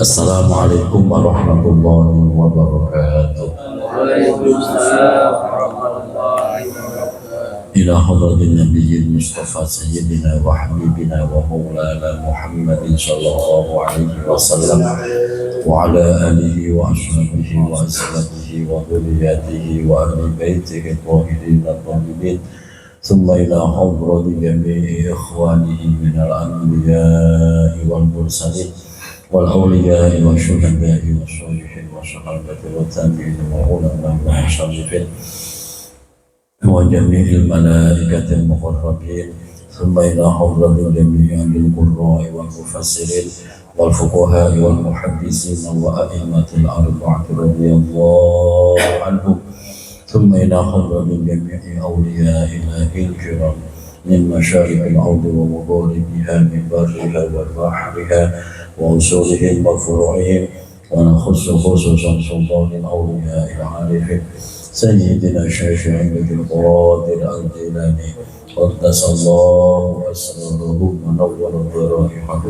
Assalamualaikum warahmatullahi wabarakatuh. Ila hadratin nabiyil mustafa sayyidina wa habibina wa maulana Muhammadin sallallahu alaihi wasallam wa ala alihi wa ashabihi wa azwajihi wa dhurriyyatihi wa ahli baitihi tahirin at-tahirin. ثم إلى حضرة جميع إخوانه من الأنبياء والمرسلين والأولياء والشهداء والصالحين والصحابة والتابعين والعلماء والمصنفين وجميع الملائكة المقربين ثم إلى حضرة جميع القراء والمفسرين والفقهاء والمحدثين وأئمة الأربعة رضي الله عنهم ثم إلى حضرة جميع أولياء الله الكرام من مشارق الأرض ومغاربها من برها وبحرها وأصولهم وفروعهم ونخص خصوصا سلطان الأولياء العارفين سيدنا الشيخ عبد القادر الجيلاني قدس الله أسراره ونور ضرائحه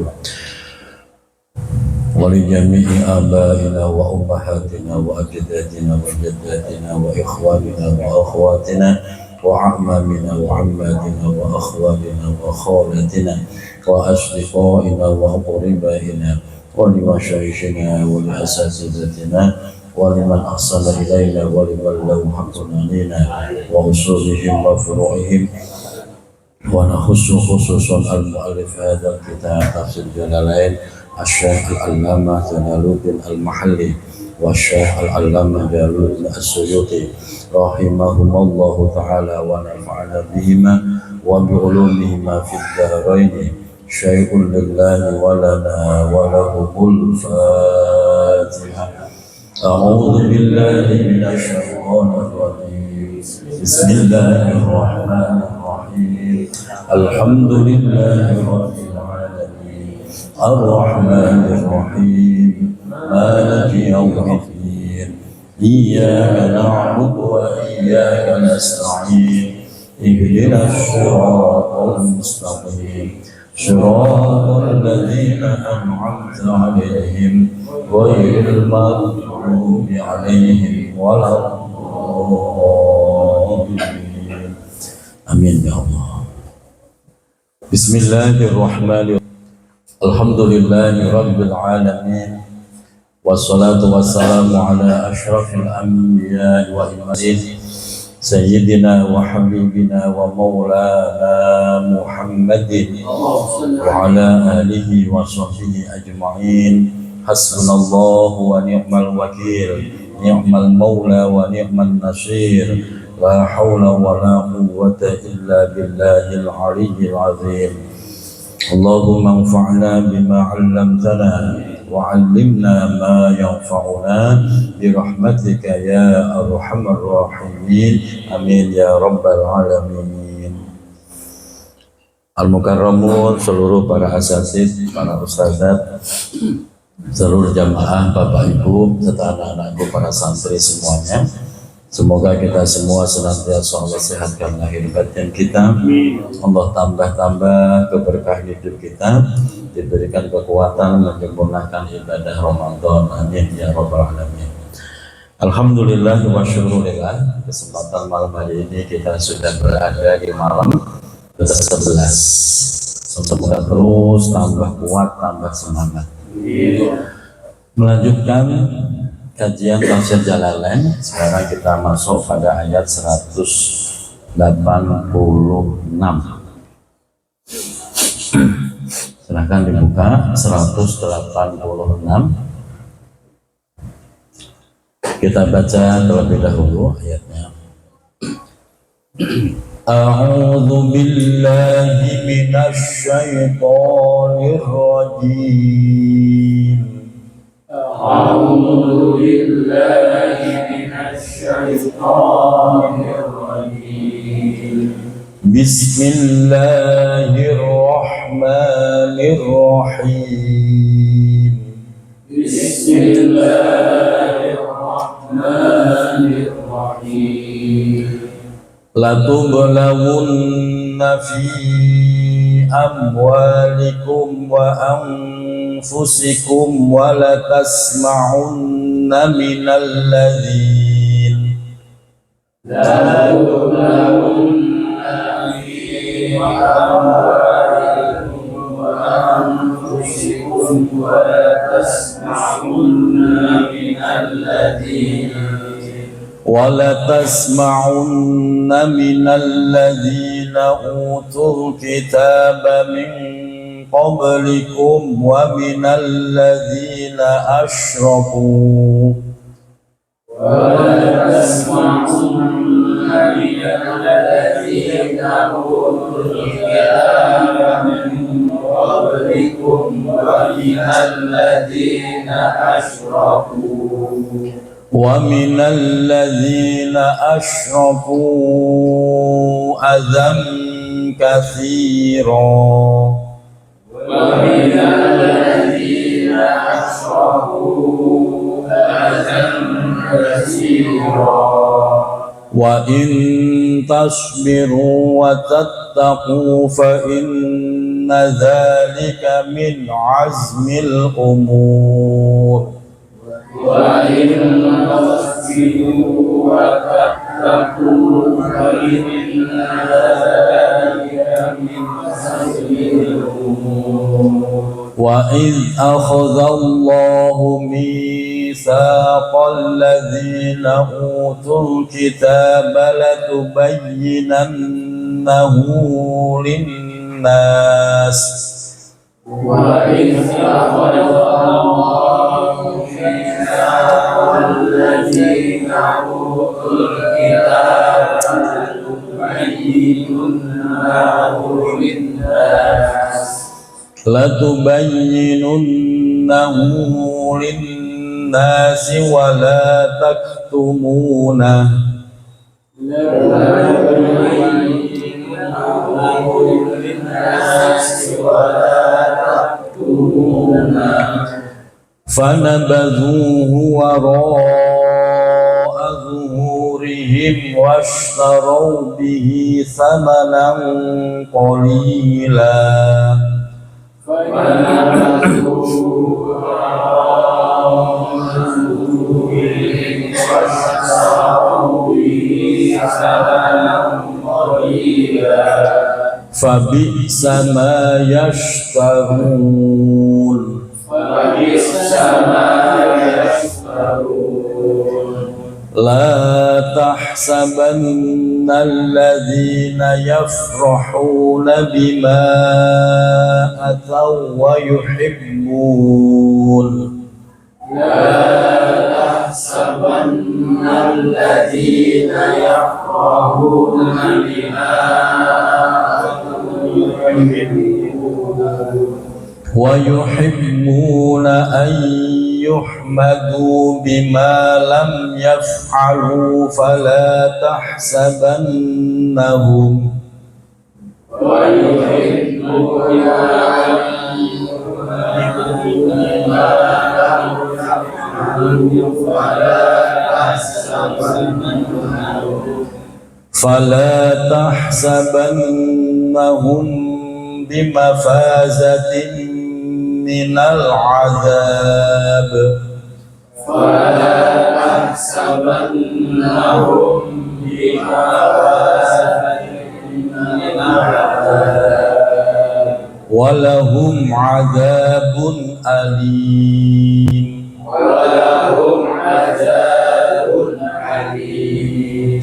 ولجميع آبائنا وأمهاتنا وأجدادنا وجداتنا وإخواننا وأخواتنا وأعمامنا وعماتنا وأخوالنا وخالاتنا وأصدقائنا وأقربائنا ولمشايخنا ولأساتذتنا ولمن أحسن إلينا ولمن له حق علينا وأصولهم وفروعهم ونخص خصوصا المؤلف هذا الكتاب تفسير الجلالين الشيخ العلامة جلال الدين المحلي والشيخ العلامة جلال الدين السيوطي رحمهما الله تعالى ونفعنا بهما وبعلومهما في الدارين شيء لله ولنا ولهم الفاتحة. أعوذ بالله من الشيطان الرجيم بسم الله الرحمن الرحيم الحمد لله رب العالمين الرحمن الرحيم مالك يوم الدين إياك نعبد وإياك نستعين اهدنا الصراط المستقيم صراط الذين أنعمت عليهم غير المغضوب عليهم ولا الضالين آمين يا الله. بسم الله الرحمن الرحيم الحمد لله رب العالمين والصلاة والسلام على أشرف الأنبياء والمرسلين سيدنا وحبيبنا ومولانا محمد وعلى آله وصحبه أجمعين. حسبنا الله ونعم الوكيل نعم المولى ونعم النصير لا حول ولا قوة إلا بالله العلي العظيم. اللهم انفعنا بما علمتنا وعلمنا ما ينفعنا برحمتك يا أرحم الراحمين آمين يا رب العالمين. Al-Mukarramun, seluruh para asatid, para ustadzat, seluruh jamaah, bapak ibu, serta anak-anakku, para santri semuanya. Semoga kita semua senantiasa Allah sehatkan lahir batin kita, Allah tambah-tambah keberkahan hidup kita, diberikan kekuatan menyempurnakan ibadah Ramadan, amin ya rabbal alamin. Alhamdulillah wa syukurillah, kesempatan malam hari ini kita sudah berada di malam ke-11. Semoga terus tambah kuat, tambah semangat. Melanjutkan kajian tafsir Jalalain. Sekarang kita masuk pada ayat 186. Silahkan dibuka 186. Kita baca terlebih dahulu ayatnya. A'udzu billahi minasy syaithanir rajim. أعوذ بالله من الشيطان الرجيم بسم الله الرحمن الرحيم بسم الله الرحمن الرحيم لتبلغن في أموالكم وأنفسكم أنفسكم ولتسمعن من الذين لا تبلغن في أموالكم وأنفسكم ولتسمعن من الذين أوتوا الكتاب من قبلكم ومن الذين أشركوا ومن الذين أشركوا أذى كثيرا وإن تصبروا وتتقوا فإن ذلك من عزم الأمور وإن تصبروا وتتقوا فإن ذلك من عزم الأمور وإذ أخذ الله ميثاق الذين أوتوا الكتاب لتبيننه للناس وإذ أخذ الله ميثاق الذين أوتوا الكتاب لتبيننه للناس ولا تكتمونه فنبذوه وراء ظهورهم واشتروا به ثمنا قليلا فبئس ما يشترون لا تحسبن الذين يفرحون بما أتوا ويحبون ويحبون أن يحمدوا بما لم يفعلوا فلا تحسبنهم بمفازة من العذاب ولهم عذاب أليم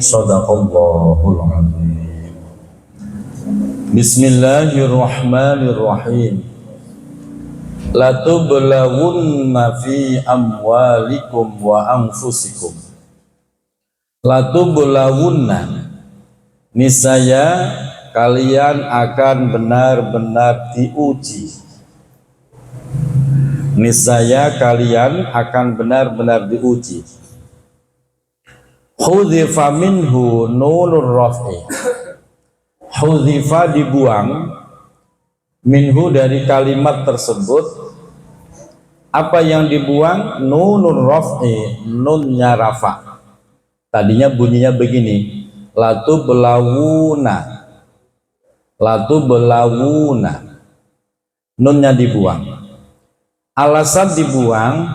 Sadaqallahul azim. Bismillahirrahmanirrahim. Latublawunna fi amwalikum wa anfusikum. Latublawunna, niscaya kalian akan benar-benar diuji. Niscaya kalian akan benar-benar diuji. Hudhifa minhu nunur raf'i. Hudhifa dibuang minhu dari kalimat tersebut. Apa yang dibuang? Nunur raf'i, nunnya rafa. Tadinya bunyinya begini, latu belawuna, latu belawuna, nunnya dibuang. Alasan dibuang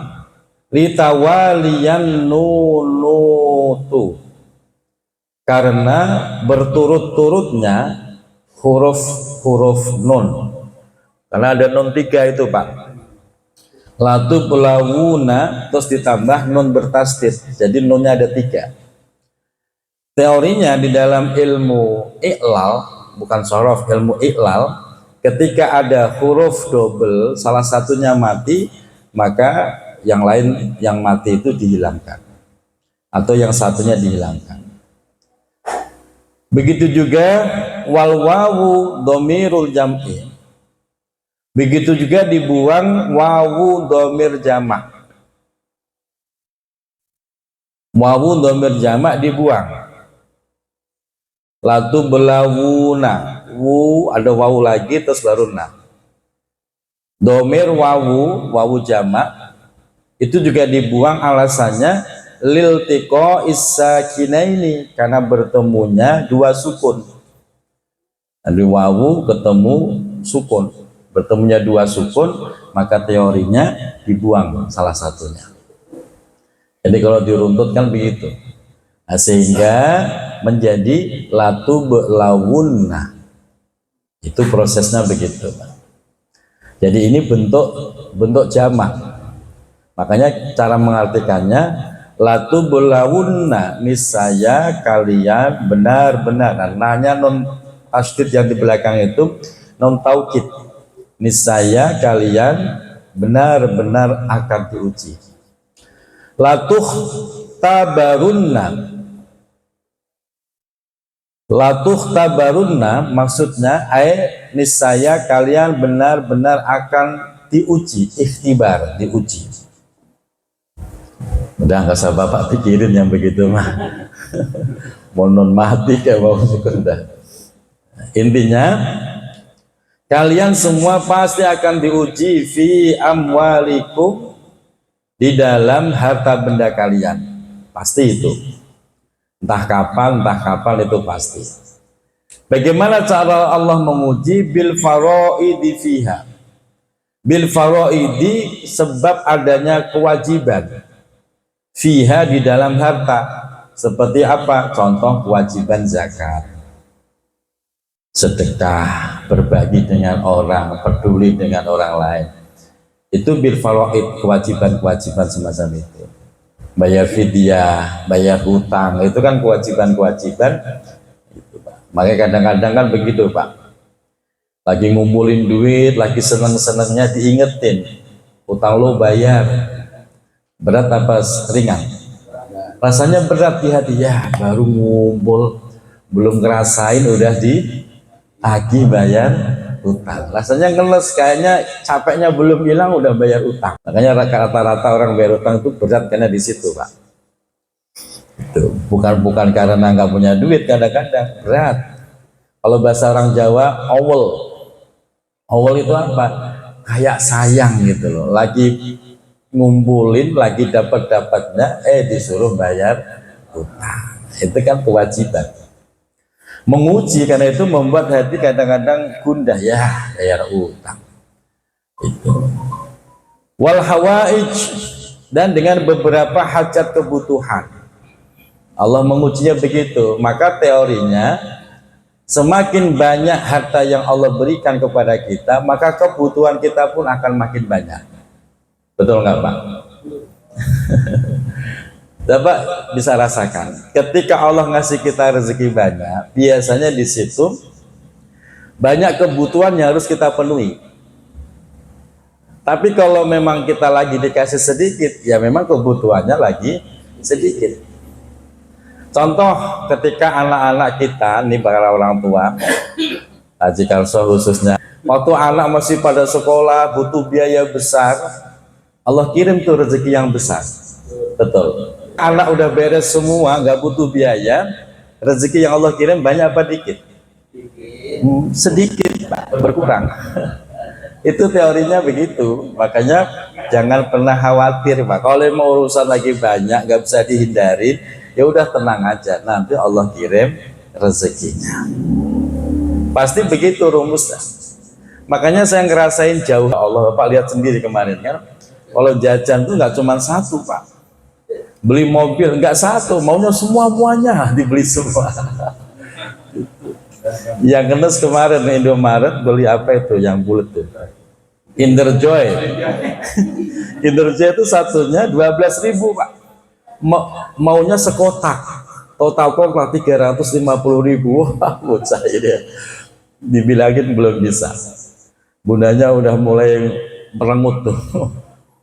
litawaliyan nunutu, karena berturut-turutnya huruf-huruf nun. Karena ada nun 3 itu Pak. Latu pelawuna terus ditambah nun bertasdid. Jadi nunnya ada 3. Teorinya di dalam ilmu i'lal, bukan sorof, ilmu i'lal, ketika ada huruf double, salah satunya mati, maka yang lain yang mati itu dihilangkan. Atau yang satunya dihilangkan. Begitu juga wal wawu dhamirul jam'i. Begitu juga dibuang wawu dhamir jamak. Wawu dhamir jamak dibuang. Latu belawuna, wu ada wawu lagi terus baru na. Dhamir wawu jamak itu juga dibuang, alasannya lil tiqo is-sakinaini, karena bertemunya 2 sukun. Dari wawu ketemu sukun, bertemunya 2 sukun, maka teorinya dibuang salah satunya. Jadi kalau diruntut kan begitu. Nah, sehingga menjadi latu belawunna. Itu prosesnya begitu. Jadi ini bentuk jamak. Makanya cara mengartikannya latu belawunna, niscaya kalian benar-benar. Nah, nanya non tasdid yang di belakang itu non taukid. Niscaya kalian benar-benar akan diuji. Latuh tabarunna. Latuh tabarunna maksudnya niscaya kalian benar-benar akan diuji, ikhtibar, diuji. Udah nggak usah Bapak pikirin yang begitu mah. Mau non mati kayak mau sekunda. Intinya kalian semua pasti akan diuji fi amwalikum, di dalam harta benda kalian. Pasti itu. Entah kapan itu pasti. Bagaimana cara Allah menguji? Bil faraidi fiha. Bil faraidi, sebab adanya kewajiban fiha, di dalam harta. Seperti apa? Contoh kewajiban zakat, sedekah, berbagi dengan orang, peduli dengan orang lain. Itu bil faraid, kewajiban-kewajiban semacam itu. Bayar fidyah, bayar hutang, itu kan kewajiban-kewajiban itu, Pak. Makanya kadang-kadang kan begitu Pak, lagi ngumpulin duit, lagi seneng-senengnya diingetin, hutang lo bayar. Berat apa ringan? Rasanya berat di hati, ya baru ngumpul, belum ngerasain udah ditagih bayar utang. Rasanya ngeles, kayaknya capeknya belum hilang udah bayar utang. Makanya rata-rata orang bayar utang itu berat karena di situ Pak. Itu bukan karena nggak punya duit, kadang-kadang berat. Kalau bahasa orang Jawa, awal itu apa? Kayak sayang gitu loh. Lagi ngumpulin, lagi dapat-dapatnya, disuruh bayar utang. Itu kan kewajiban. Menguji, karena itu membuat hati kadang-kadang gundah, ya bayar utang. Itu. Wal hawaij, dan dengan beberapa hajat kebutuhan. Allah mengujinya begitu. Maka teorinya, semakin banyak harta yang Allah berikan kepada kita, maka kebutuhan kita pun akan makin banyak. Betul nggak Pak? Bapak bisa rasakan, ketika Allah ngasih kita rezeki banyak, biasanya di situ banyak kebutuhan yang harus kita penuhi. Tapi kalau memang kita lagi dikasih sedikit, ya memang kebutuhannya lagi sedikit. Contoh ketika anak-anak kita, nih para orang tua, Haji Kalso khususnya, waktu anak masih pada sekolah, butuh biaya besar, Allah kirim tuh rezeki yang besar. Betul. Anak udah beres semua, nggak butuh biaya, rezeki yang Allah kirim banyak apa dikit? Sedikit, berkurang. Itu teorinya begitu. Makanya jangan pernah khawatir Pak. Kalau mau urusan lagi banyak, nggak bisa dihindarin, ya udah tenang aja. Nanti Allah kirim rezekinya. Pasti begitu rumusnya. Makanya saya ngerasain jauh Allah. Bapak lihat sendiri kemarin kan, kalau jajan tuh nggak cuma satu Pak, beli mobil nggak satu, maunya muanya dibeli semua. Yang ngenes kemarin Indomaret beli apa itu yang bulat tuh, Kinder Joy. Kinder Joy itu satunya 12.000 Pak, maunya sekotak, total kotak 350.000. Wah bocah ini dibilangin belum bisa, bundanya udah mulai merengut tuh.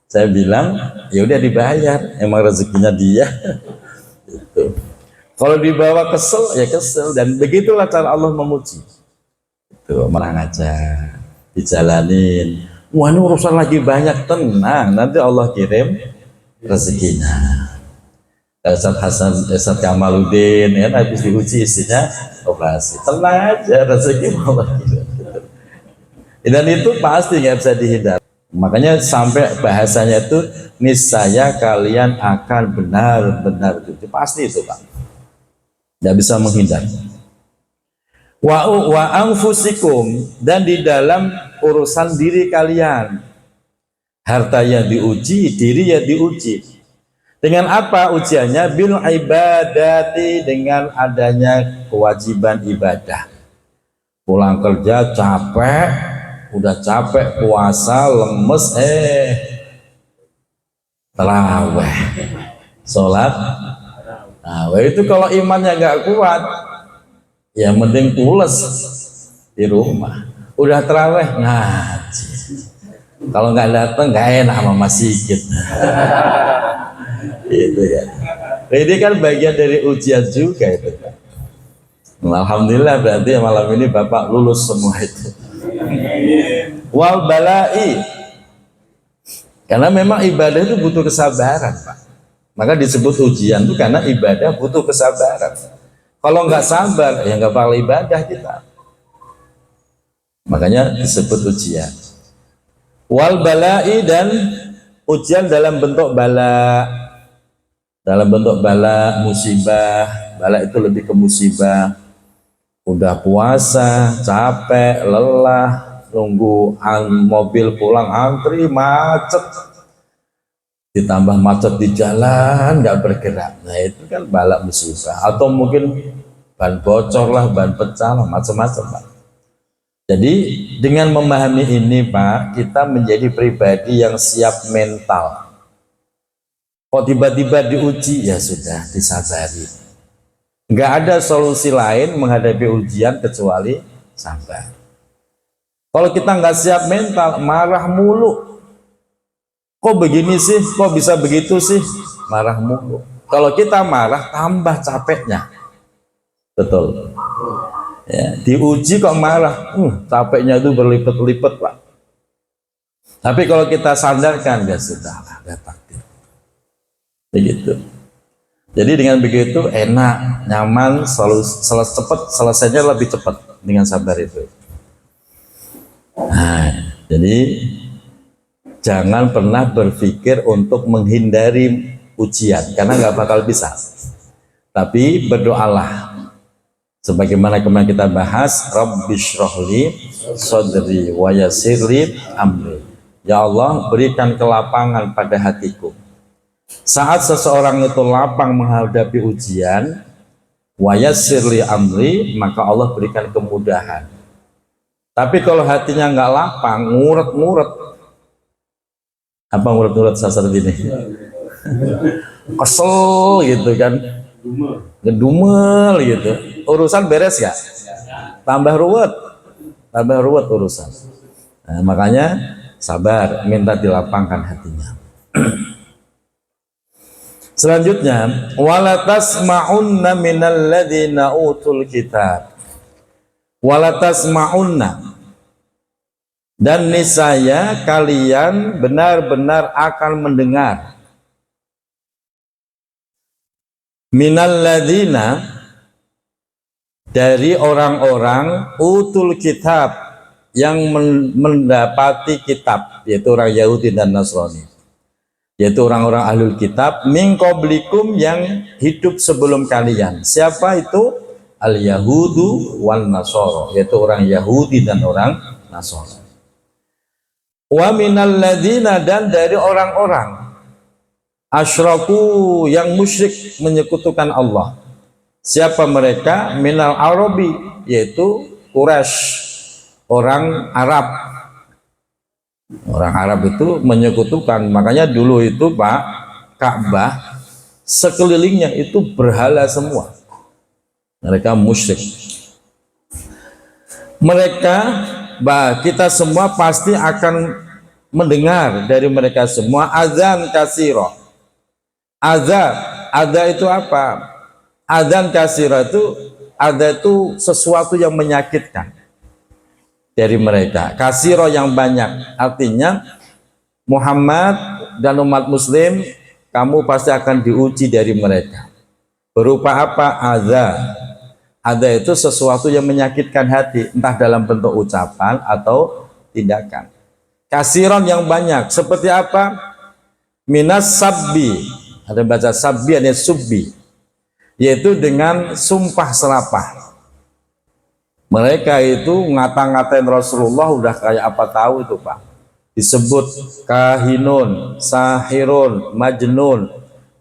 Saya bilang ya udah dibayar, emang rezekinya dia. Gitu. Kalau dibawa kesel ya kesel, dan begitulah cara Allah memuji. Itu menang aja, dijalanin. Wah ini urusan lagi banyak, tenang, nanti Allah kirim rezekinya. Ustaz Hasan, Ustaz Kamaluddin ya habis diuji istrinya operasi, tenang aja, rezeki Allah kirim. Dan itu pasti nggak bisa dihindari. Makanya sampai bahasanya itu niscaya kalian akan benar-benar itu pasti itu Pak. Tidak bisa menghindar. Wa anfusikum, dan di dalam urusan diri kalian, harta yang diuji, diri yang diuji. Dengan apa ujiannya? Bil ibadati, dengan adanya kewajiban ibadah. Pulang kerja capek, udah capek puasa, lemes, taraweh, sholat. Nah, itu kalau imannya nggak kuat, ya mending pules di rumah. Udah terawih ngaji. Kalau nggak datang nggak enak sama masjid. Itu ya. Ini kan bagian dari ujian juga itu. Alhamdulillah berarti malam ini Bapak lulus semua itu. Wal balai. Karena memang ibadah itu butuh kesabaran Pak. Maka disebut ujian itu karena ibadah butuh kesabaran. Kalau nggak sabar, ya nggak bakal ibadah kita. Makanya disebut ujian. Wal balai, dan ujian dalam bentuk bala. Dalam bentuk bala, musibah. Bala itu lebih ke musibah. Udah puasa, capek, lelah, nunggu mobil pulang antri, macet. Ditambah macet di jalan, nggak bergerak. Nah itu kan bala musibah. Atau mungkin ban bocor lah, ban pecah lah, macam-macam Pak. Jadi dengan memahami ini Pak, kita menjadi pribadi yang siap mental. Kok tiba-tiba diuji, ya sudah disabari. Nggak ada solusi lain menghadapi ujian kecuali sabar. Kalau kita nggak siap mental, marah mulu. Kok begini sih, kok bisa begitu sih, marah mulu. Kalau kita marah tambah capeknya, betul ya, diuji kok marah, capeknya itu berlipat-lipat Pak. Tapi kalau kita sandarkan, ya sudah ada takdir, begitu. Jadi dengan begitu enak, nyaman, selalu cepat, selesainya lebih cepat dengan sabar itu. Nah jadi jangan pernah berpikir untuk menghindari ujian, karena nggak bakal bisa. Tapi berdoalah, sebagaimana kemarin kita bahas, Rabbishrahli sadri wa yassirli amri. Ya Allah, berikan kelapangan pada hatiku. Saat seseorang itu lapang menghadapi ujian, wa yassirli amri, maka Allah berikan kemudahan. Tapi kalau hatinya nggak lapang, nguret-nguret, apa nguret-nguret sasar gini, kesel gitu kan, ngedumel gitu, urusan beres gak? Tambah ruwet urusan. Nah, makanya sabar, minta dilapangkan hatinya. Selanjutnya, wala tasma'unna minal ladzina utul kitab, wala tasma'unna, dan niscaya kalian benar-benar akan mendengar, minal ladzina, dari orang-orang utul kitab, yang mendapati kitab, yaitu orang Yahudi dan Nasrani, yaitu orang-orang ahlul kitab, min qablikum, yang hidup sebelum kalian. Siapa itu? Al Yahudu wal Nasara, yaitu orang Yahudi dan orang Nasrani. Wa minal ladzina, dan dari orang-orang asyraku yang musyrik menyekutukan Allah. Siapa mereka? Minal Arabi, yaitu Quraisy, orang Arab. Orang Arab itu menyekutukan. Makanya dulu itu Pak, Ka'bah sekelilingnya itu berhala semua. Mereka musyrik. Mereka, kita semua pasti akan mendengar dari mereka semua azan kasiro. Ada itu apa? Azan kasiro itu, ada itu sesuatu yang menyakitkan dari mereka. Kasiro yang banyak, artinya Muhammad dan umat muslim, kamu pasti akan diuji dari mereka. Berupa apa? Ada itu sesuatu yang menyakitkan hati, entah dalam bentuk ucapan atau tindakan. Kasiron yang banyak, seperti apa? Minas sabbi, ada baca sabbi, ada subbi, yaitu dengan sumpah serapah. Mereka itu ngata-ngatain Rasulullah udah kayak apa tahu itu Pak. Disebut kahinun, sahirun, majnun.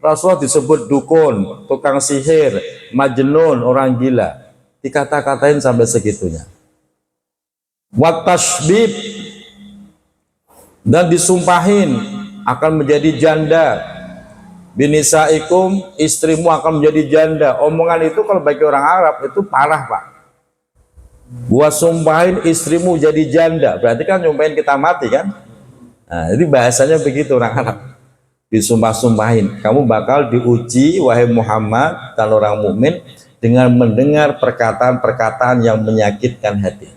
Rasulullah disebut dukun, tukang sihir, majnun, orang gila. Dikata-katain sampai segitunya. Watashbib, dan disumpahin akan menjadi janda. Binisaikum, istrimu akan menjadi janda. Omongan itu kalau bagi orang Arab itu parah Pak. Gua sumpahin istrimu jadi janda, berarti kan nyumpahin kita mati kan? Nah, jadi bahasanya begitu orang Arab. Disumpah-sumpahin, kamu bakal diuji wahai Muhammad dan orang mukmin dengan mendengar perkataan-perkataan yang menyakitkan hati.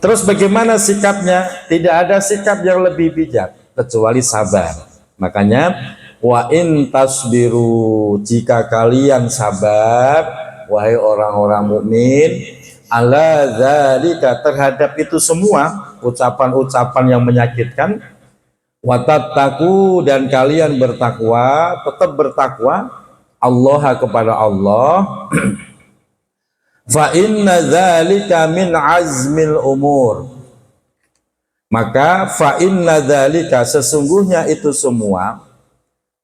Terus bagaimana sikapnya? Tidak ada sikap yang lebih bijak kecuali sabar. Makanya wa in tasbiru, jika kalian sabar wahai orang-orang mukmin, ala dzalika, terhadap itu semua ucapan-ucapan yang menyakitkan, watattaku, dan kalian bertakwa, tetap bertakwa Allah kepada Allah, fa inna dzalika min azmil umur, maka fa inna dzalika, sesungguhnya itu semua,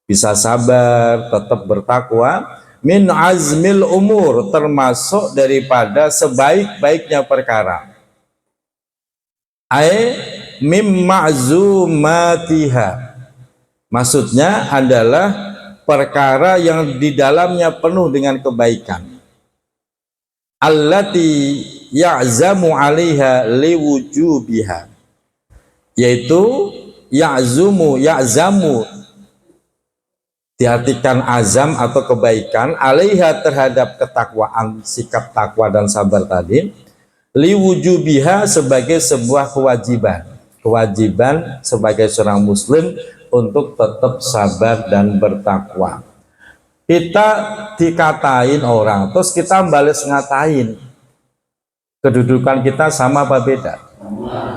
bisa sabar, tetap bertakwa, min azmil umur, termasuk daripada sebaik-baiknya perkara. Mim ma'zumatiha, maksudnya adalah perkara yang di dalamnya penuh dengan kebaikan. Allati ya'zamu 'alaiha liwujubiha, yaitu ya'zamu, diartikan azam atau kebaikan, 'alaiha, terhadap ketakwaan, sikap takwa dan sabar tadi, liwujubiha, sebagai sebuah kewajiban sebagai seorang muslim untuk tetap sabar dan bertakwa. Kita dikatain orang, terus kita balas ngatain, kedudukan kita sama apa beda?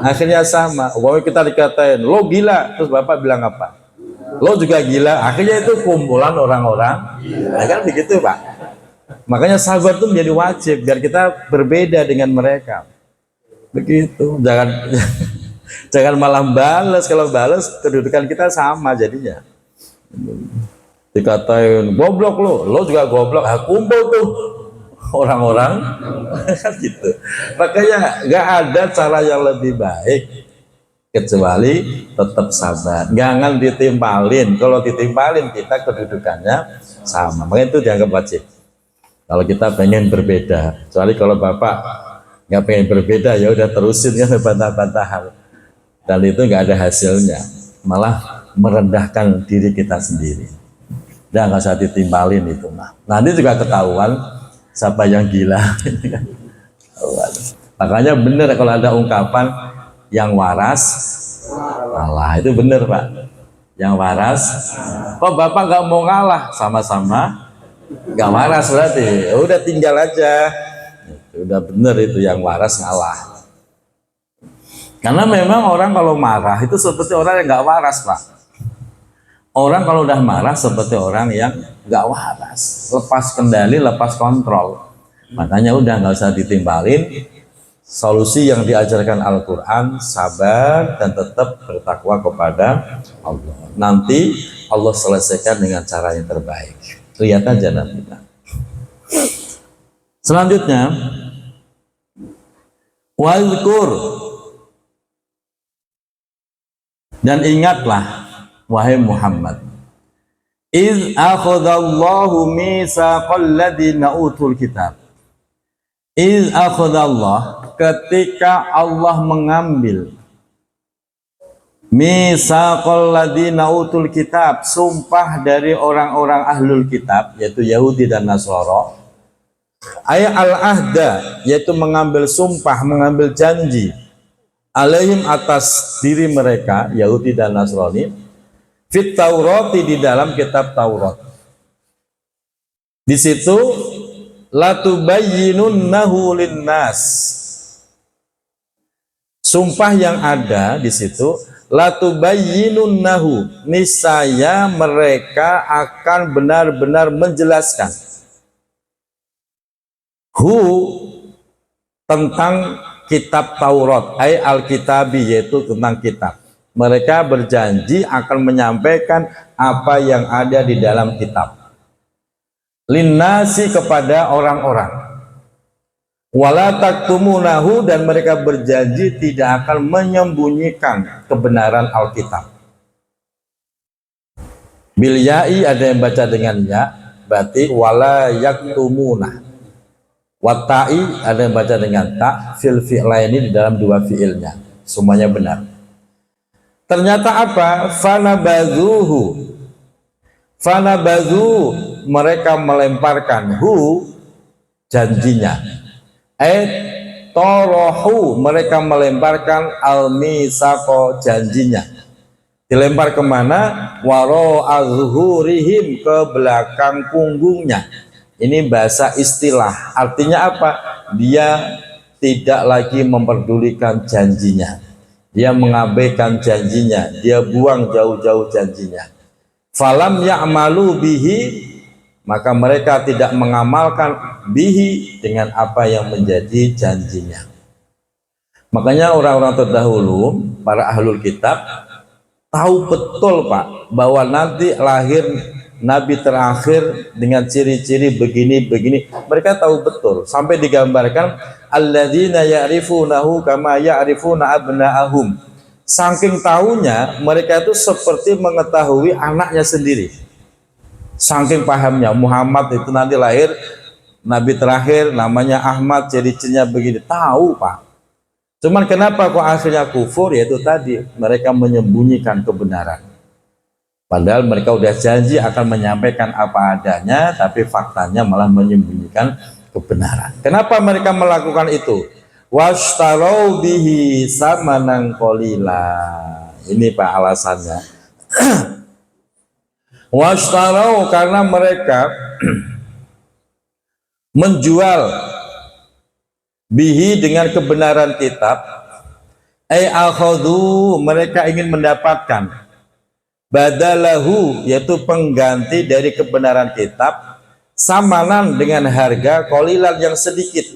Akhirnya sama. Bahwa kita dikatain lo gila, terus Bapak bilang apa? Lo juga gila. Akhirnya itu kumpulan orang-orang, nah, kan begitu Pak. Makanya sabar itu menjadi wajib biar kita berbeda dengan mereka. Begitu, jangan malah balas. Kalau balas kedudukan kita sama jadinya. Dikatain goblok lo juga goblok. Kumpul tuh orang-orang gitu. Makanya nggak ada cara yang lebih baik kecuali tetap sabar. Jangan ditimpalin. Kalau ditimpalin kita kedudukannya sama. Makanya itu dianggap wajib. Kalau kita pengen berbeda, kecuali kalau Bapak nggak pengen berbeda, ya udah terusin kan bantah-bantahan, dan itu nggak ada hasilnya, malah merendahkan diri kita sendiri. Dan nggak usah ditimbalin itu, nanti juga ketahuan siapa yang gila. Makanya bener kalau ada ungkapan yang waras kalah, itu bener Pak. Yang waras, kok Bapak nggak mau ngalah, sama-sama nggak waras, berarti udah tinggal aja. Udah bener itu, yang waras ngalah. Karena memang orang kalau marah itu seperti orang yang nggak waras Pak. Orang kalau udah marah seperti orang yang nggak waras, lepas kendali, lepas kontrol. Makanya udah nggak usah ditimbalin, Solusi yang diajarkan Al-Quran, sabar dan tetap bertakwa kepada Allah. Nanti Allah selesaikan dengan cara yang terbaik. Lihat aja nanti. Selanjutnya, wazkur, dan ingatlah wahai Muhammad, iz akhadallahu mitsaqal ladzina utul kitab. Iz akhadallah, ketika Allah mengambil mitsaqal ladzina utul kitab, sumpah dari orang-orang ahlul kitab, yaitu Yahudi dan Nasara. Ayat al-ahda, yaitu mengambil sumpah, mengambil janji, alaihim, atas diri mereka Yahudi dan Nasrani, fit Taurati, di dalam kitab Taurat. Di situ latubayyinunnahu linnas, sumpah yang ada di situ, latubayyinunnahu, niscaya mereka akan benar-benar menjelaskan tentang kitab Taurat, ay al-kitabi, yaitu tentang kitab. Mereka berjanji akan menyampaikan apa yang ada di dalam kitab, linnasi, kepada orang-orang. Wala taktumunahu, dan mereka berjanji tidak akan menyembunyikan kebenaran Alkitab. Bil ya'i, ada yang baca dengan ya, berarti wala yaktumunah. Watai, ada yang baca dengan tak, fil fi'laini, di dalam dua fi'ilnya, semuanya benar. Ternyata apa? Fanabadhu, mereka melemparkan janjinya. Torohu, mereka melemparkan al-misaqo, janjinya. Dilempar kemana? Waro azhurihim, ke belakang punggungnya. Ini bahasa istilah, artinya apa? Dia tidak lagi memperdulikan janjinya, dia mengabaikan janjinya, dia buang jauh-jauh janjinya. Falam ya'malu bihi, maka mereka tidak mengamalkan bihi, dengan apa yang menjadi janjinya. Makanya orang-orang terdahulu, para ahlul kitab, tahu betul Pak, bahwa nanti lahir Nabi terakhir dengan ciri-ciri begini-begini. Mereka tahu betul, sampai digambarkan alladzina ya'rifunahu kama ya'rifuna abna'ahum. Saking tahunya, mereka itu seperti mengetahui anaknya sendiri. Saking pahamnya, Muhammad itu nanti lahir Nabi terakhir, namanya Ahmad, ciri-cirinya begini. Tahu Pak. Cuman kenapa kok akhirnya kufur? Yaitu tadi, mereka menyembunyikan kebenaran. Padahal mereka udah janji akan menyampaikan apa adanya, tapi faktanya malah menyembunyikan kebenaran. Kenapa mereka melakukan itu? Washtarau bihi samanan qalila. Ini Pak alasannya. Washtarau, karena mereka menjual bihi, dengan kebenaran kitab. Akhadhu, mereka ingin mendapatkan badalahu, yaitu pengganti dari kebenaran kitab, samanan, dengan harga qalilan, yang sedikit.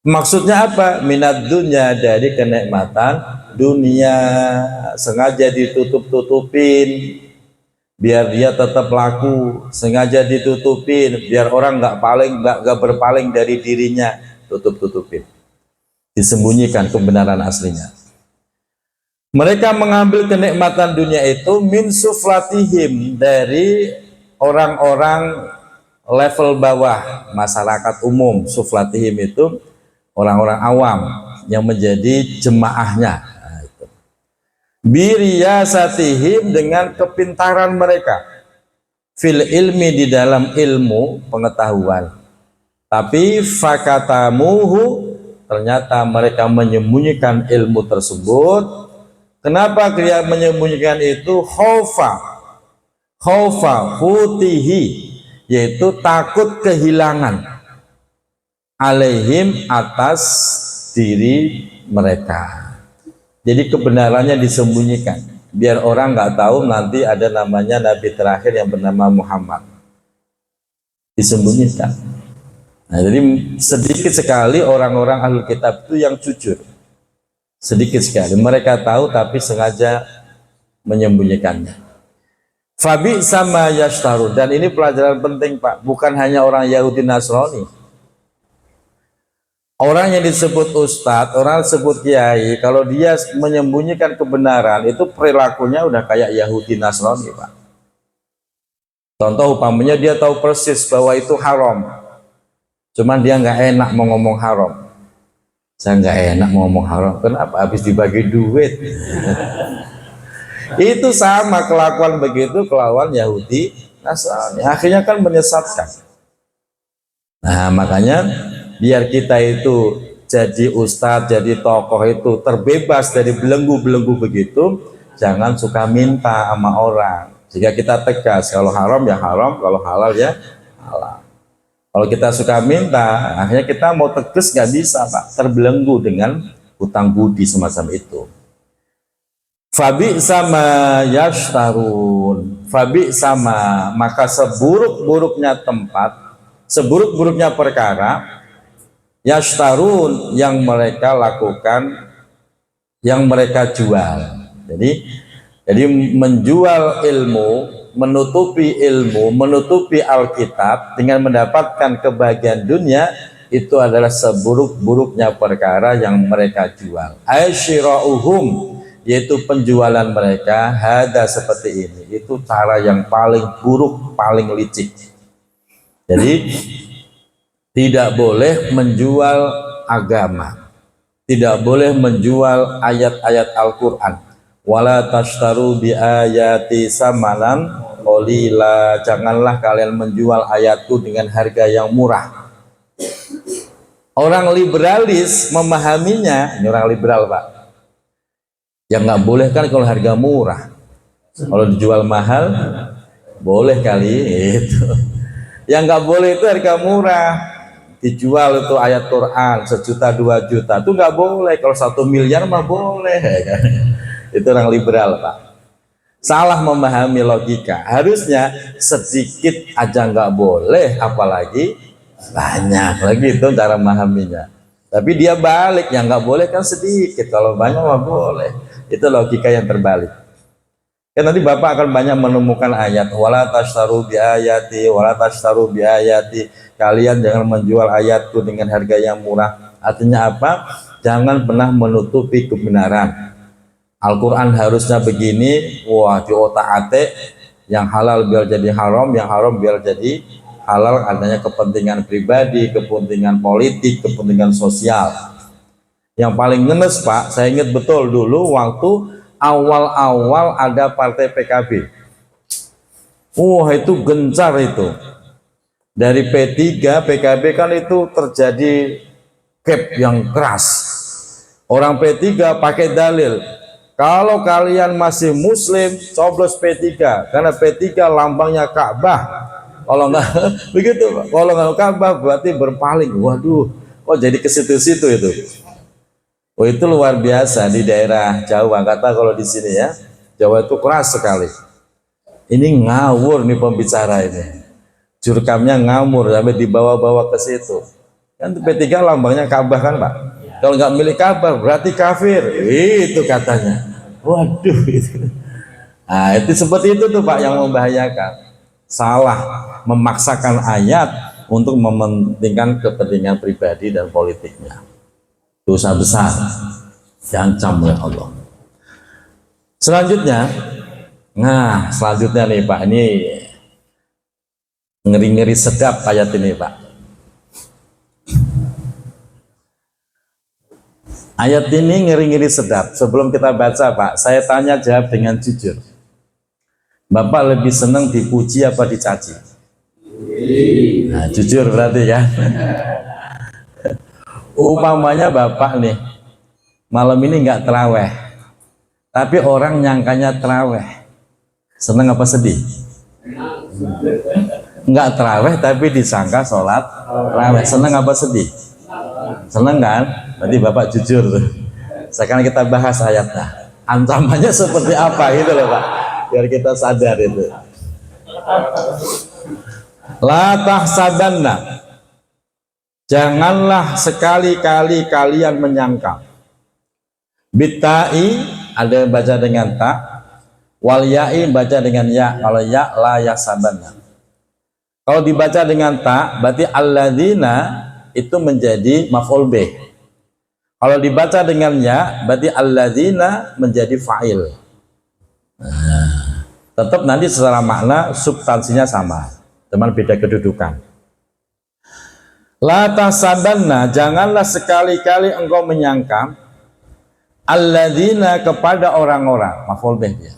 Maksudnya apa? Minad dunya, dari kenikmatan dunia. Sengaja ditutup-tutupin biar dia tetap laku, sengaja ditutupin biar orang nggak berpaling dari dirinya, tutup-tutupin, disembunyikan kebenaran aslinya. Mereka mengambil kenikmatan dunia itu min suflatihim, dari orang-orang level bawah, masyarakat umum. Suflatihim itu orang-orang awam yang menjadi jemaahnya. Nah, itu. Biriyasatihim, dengan kepintaran mereka. Fil ilmi, di dalam ilmu pengetahuan. Tapi fakatamuhu, ternyata mereka menyembunyikan ilmu tersebut. Kenapa dia menyembunyikan itu? Khaufa futihi, yaitu takut kehilangan, alaihim, atas diri mereka. Jadi kebenarannya disembunyikan, biar orang nggak tahu nanti ada namanya Nabi terakhir yang bernama Muhammad. Disembunyikan. Nah, jadi sedikit sekali orang-orang ahlul kitab itu yang jujur. Sedikit sekali. Mereka tahu tapi sengaja menyembunyikannya. Fabi sama yashtaru, dan ini pelajaran penting Pak, bukan hanya orang Yahudi Nasrani. Orang yang disebut ustadz, orang disebut kiai, kalau dia menyembunyikan kebenaran itu perilakunya udah kayak Yahudi Nasrani Pak. Contoh umpamanya dia tahu persis bahwa itu haram, cuman dia nggak enak mau ngomong haram. Saya nggak enak mau ngomong haram, kenapa? Habis dibagi duit. Itu sama kelakuan begitu kelawan Yahudi Nasrani, akhirnya kan menyesatkan. Nah makanya biar kita itu jadi ustadz, jadi tokoh itu terbebas dari belenggu-belenggu begitu, jangan suka minta sama orang. Jika kita tegas, kalau haram ya haram, kalau halal ya halal. Kalau kita suka minta, akhirnya kita mau tegas nggak bisa Pak, terbelenggu dengan hutang budi semacam itu. Fabi sama yashtarun, fabi sama, maka seburuk-buruknya tempat, seburuk-buruknya perkara, yashtarun yang mereka lakukan, yang mereka jual. Jadi menjual ilmu, menutupi ilmu, menutupi Alkitab dengan mendapatkan kebahagiaan dunia, itu adalah seburuk-buruknya perkara yang mereka jual. Aisyira'uhum, yaitu penjualan mereka, hada seperti ini, itu cara yang paling buruk, paling licik. Jadi tidak boleh menjual agama, tidak boleh menjual ayat-ayat Al-Quran. Wala tashtaru bi ayati samanan qalila, janganlah kalian menjual ayatku dengan harga yang murah. Orang liberalis memahaminya, ini orang liberal Pak, yang nggak boleh kan kalau harga murah, kalau dijual mahal boleh kali itu. Yang nggak boleh itu harga murah, dijual itu ayat Quran 1 juta 2 juta itu nggak boleh, kalau 1 miliar mah boleh. Itu orang liberal Pak, salah memahami logika. Harusnya sedikit aja nggak boleh, apalagi banyak lagi, itu cara memahaminya. Tapi dia balik, yang nggak boleh kan sedikit, kalau banyak mah boleh. Itu logika yang terbalik. Kan nanti Bapak akan banyak menemukan ayat wala tashtaru bi ayati, wala tashtaru bi ayati, kalian jangan menjual ayatku dengan harga yang murah. Artinya apa? Jangan pernah menutupi kebenaran. Al-Quran harusnya begini, wah di otak-atik, yang halal biar jadi haram, yang haram biar jadi halal, adanya kepentingan pribadi, kepentingan politik, kepentingan sosial. Yang paling ngenes Pak, saya ingat betul dulu waktu awal-awal ada partai PKB. Wah itu gencar itu. Dari P3, PKB kan itu terjadi gap yang keras. Orang P3 pakai dalil, kalau kalian masih muslim, coblos P3, karena P3 lambangnya Ka'bah. Kalau nggak begitu, kalau nggak Ka'bah berarti berpaling. Waduh, kok jadi ke situ-situ itu. Oh itu luar biasa di daerah Jawa, kata kalau di sini ya, Jawa itu keras sekali. Ini ngawur nih pembicara ini, jurkamnya ngamur sampai dibawa-bawa ke situ. Kan P3 lambangnya Ka'bah kan Pak. Kalau nggak milik Ka'bah berarti kafir, itu katanya. Waduh itu. Nah itu seperti itu tuh Pak yang membahayakan. Salah memaksakan ayat untuk mementingkan kepentingan pribadi dan politiknya. Dosa besar, diancam oleh Allah. Selanjutnya, nah selanjutnya nih Pak, ini ngeri-ngeri sedap ayat ini Pak. Ayat ini ngeri-ngeri sedap. Sebelum kita baca Pak, saya tanya jawab dengan jujur. Bapak lebih senang dipuji apa dicaci? Nah, jujur berarti kan? Umpamanya Bapak nih malam ini nggak terawih, tapi orang nyangkanya terawih, seneng apa sedih? Nggak terawih tapi disangka sholat terawih, seneng apa sedih? Seneng kan? Berarti Bapak jujur. Sekarang kita bahas ayatnya, ancamannya seperti apa gitu loh Pak, biar kita sadar itu. La tahsabanna, Janganlah sekali-kali kalian menyangka. Bitai ada yang baca dengan ta, wal ya'i baca dengan ya. Kalau ya la yasabanna. Kalau dibaca dengan ta berarti alladzina itu menjadi maf'ul bih. Kalau dibaca dengan ya berarti alladzina menjadi fa'il. Tetap nanti secara makna substansinya sama, cuman beda kedudukan. La tasabanna, janganlah sekali-kali engkau menyangka alladzina kepada orang-orang, maf'ul bih dia.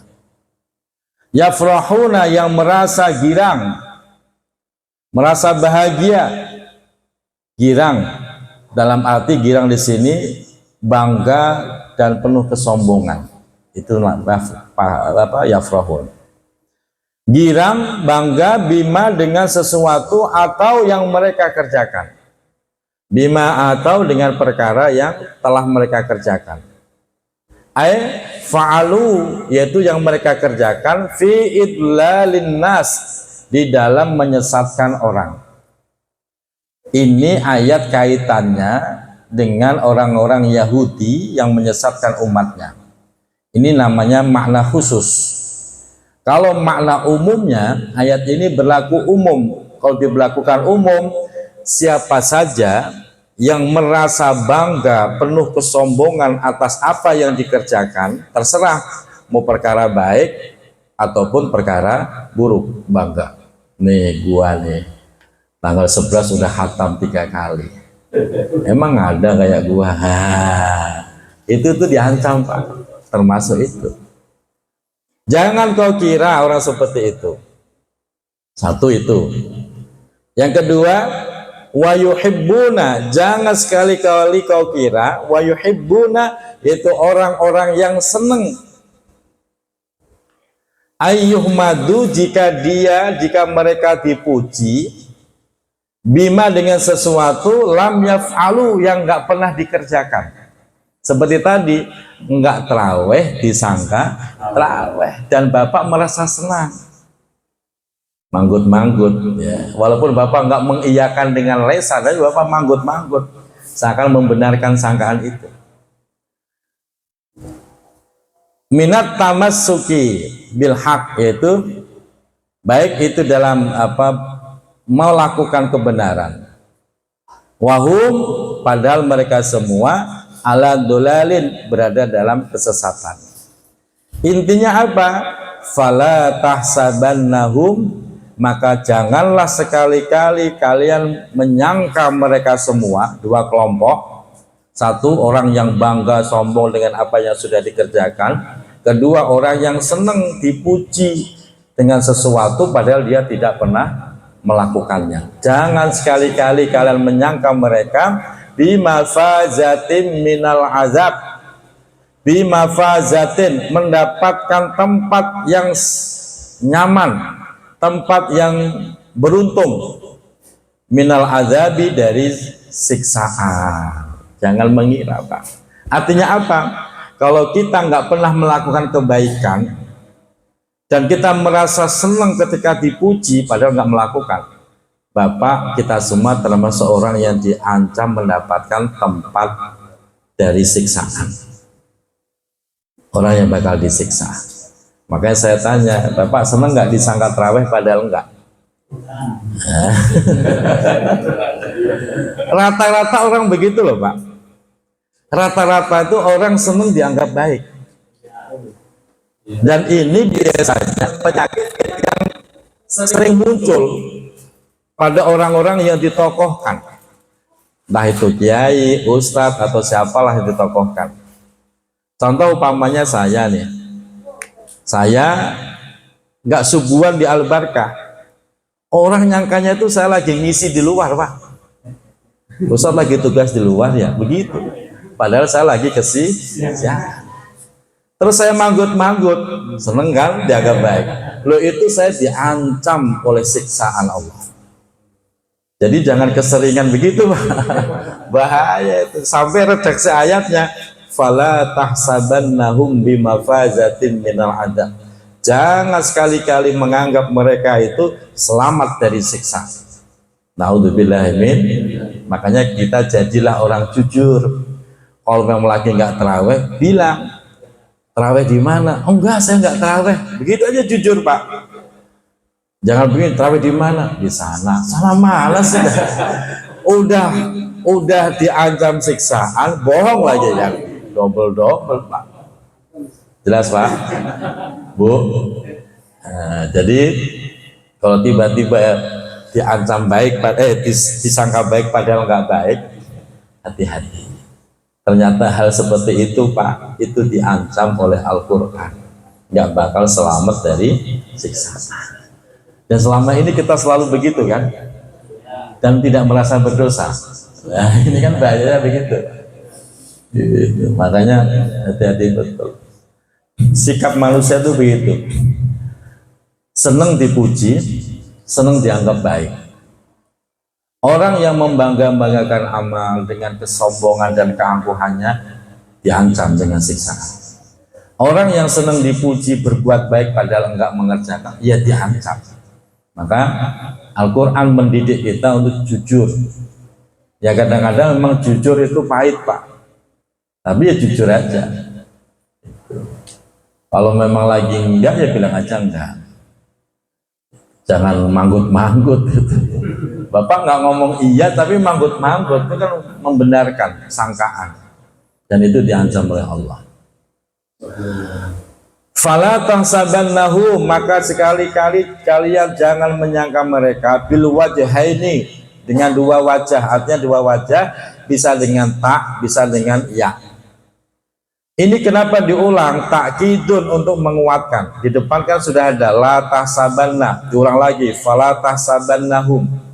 Yafrahuna yang merasa girang, merasa bahagia. Girang dalam arti girang di sini bangga dan penuh kesombongan. Itu apa yafrahun. Girang, bangga bima dengan sesuatu atau yang mereka kerjakan. Bima atau dengan perkara yang telah mereka kerjakan. Fa'alu yaitu yang mereka kerjakan fi idlalin nas di dalam menyesatkan orang. Ini ayat kaitannya dengan orang-orang Yahudi yang menyesatkan umatnya. Ini namanya makna khusus. Kalau makna umumnya ayat ini berlaku umum. Kalau diberlakukan umum, siapa saja yang merasa bangga, penuh kesombongan atas apa yang dikerjakan, terserah mau perkara baik ataupun perkara buruk, bangga. Nih gua nih tanggal 11 sudah khatam 3 kali. Emang ada kayak gua? Itu tuh diancam Pak, termasuk itu. Jangan kau kira orang seperti itu. Satu itu. Yang kedua, wa yuhibbuna, jangan sekali-kali kau kira wa yuhibbuna itu orang-orang yang senang ayyuhmadu jika mereka dipuji bima dengan sesuatu lam yaf'alu yang enggak pernah dikerjakan. Seperti tadi, enggak terawih disangka terawih dan Bapak merasa senang. Manggut-manggut ya. Walaupun Bapak enggak mengiyakan dengan lesan, tapi Bapak manggut-manggut seakan membenarkan sangkaan itu. Minat tamassuki bil haq, yaitu baik itu dalam melakukan kebenaran. Wahum, padahal mereka semua ala dolalin, berada dalam kesesatan. Intinya apa? Fala tahsabannahum, maka janganlah sekali-kali kalian menyangka mereka semua, dua kelompok. Satu, orang yang bangga sombong dengan apa yang sudah dikerjakan. Kedua, orang yang senang dipuji dengan sesuatu padahal dia tidak pernah melakukannya. Jangan sekali-kali kalian menyangka mereka bimafazatin minal azab, bimafazatin, mendapatkan tempat yang nyaman, tempat yang beruntung, minal azabi, dari siksaan. Jangan mengira Pak. Artinya apa? Kalau kita nggak pernah melakukan kebaikan dan kita merasa senang ketika dipuji padahal nggak melakukan, Bapak, kita semua termasuk orang yang diancam mendapatkan tempat dari siksaan. Orang yang bakal disiksa. Makanya saya tanya, Bapak senang nggak disangka terawih padahal enggak? Rata-rata orang begitu loh Pak. Rata-rata itu orang senang dianggap baik. Dan ini biasanya penyakit yang sering muncul pada orang-orang yang ditokohkan. Entah itu kiai, ustadz, atau siapalah yang ditokohkan. Contoh umpamanya saya nih. Saya nggak subuhan di Al-Barkah. Orang nyangkanya itu saya lagi ngisi di luar Pak. Ustadz lagi tugas di luar ya, begitu. Padahal saya lagi ya. Terus saya manggut-manggut, seneng kan, dianggap baik. Loh, itu saya diancam oleh siksaan Allah. Jadi jangan keseringan begitu Pak. Bahaya itu. Sampai redaksi ayatnya, fala tahsabannahum bimafazatin minal adab. Jangan sekali-kali menganggap mereka itu selamat dari siksa. Naudzubillah min. Makanya kita jadilah orang jujur. Kalau memang lagi nggak terawih, bilang terawih di mana? Oh enggak, saya nggak terawih. Begitu aja jujur Pak. Jangan begini, terawih di mana? Di sana. Sana malas ya. Udah diancam siksaan, bohong lagi ya. Double Pak. Jelas Pak? Bu. Nah, jadi kalau tiba-tiba diancam baik, disangka baik padahal nggak baik, hati-hati. Ternyata hal seperti itu Pak, itu diancam oleh Al-Quran, nggak bakal selamat dari siksaan. Dan selama ini kita selalu begitu kan, dan tidak merasa berdosa. Nah ini kan bahayanya begitu. Gitu. Makanya hati-hati betul. Sikap manusia itu begitu, senang dipuji, senang dianggap baik. Orang yang membangga-banggakan amal dengan kesombongan dan keangkuhannya diancam dengan siksaan. Orang yang senang dipuji berbuat baik padahal enggak mengerjakan, ya diancam. Maka Al-Quran mendidik kita untuk jujur. Ya kadang-kadang memang jujur itu pahit Pak, tapi ya jujur aja. Kalau memang lagi enggak ya bilang aja enggak. Jangan manggut-manggut gitu. Bapak nggak ngomong iya tapi manggut-manggut, itu kan membenarkan sangkaan, dan itu diancam oleh Allah. Fala tahsabannahu, maka sekali-kali kalian jangan menyangka mereka bil wajhaini, dengan dua wajah. Artinya dua wajah, bisa dengan tak, bisa dengan ya. Ini kenapa diulang? Takkidun, untuk menguatkan. Di depan kan sudah ada la tahsabanna, diulang lagi fala tahsabannahum.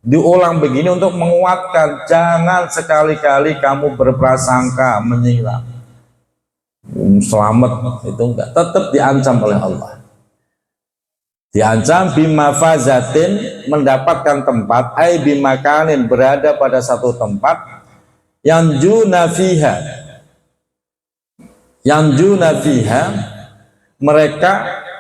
Diulang begini untuk menguatkan, jangan sekali-kali kamu berprasangka mengira selamat, itu enggak, tetap diancam oleh Allah. Diancam bimafazatin, mendapatkan tempat, ai bimakanin, berada pada satu tempat, yang juna fiha, mereka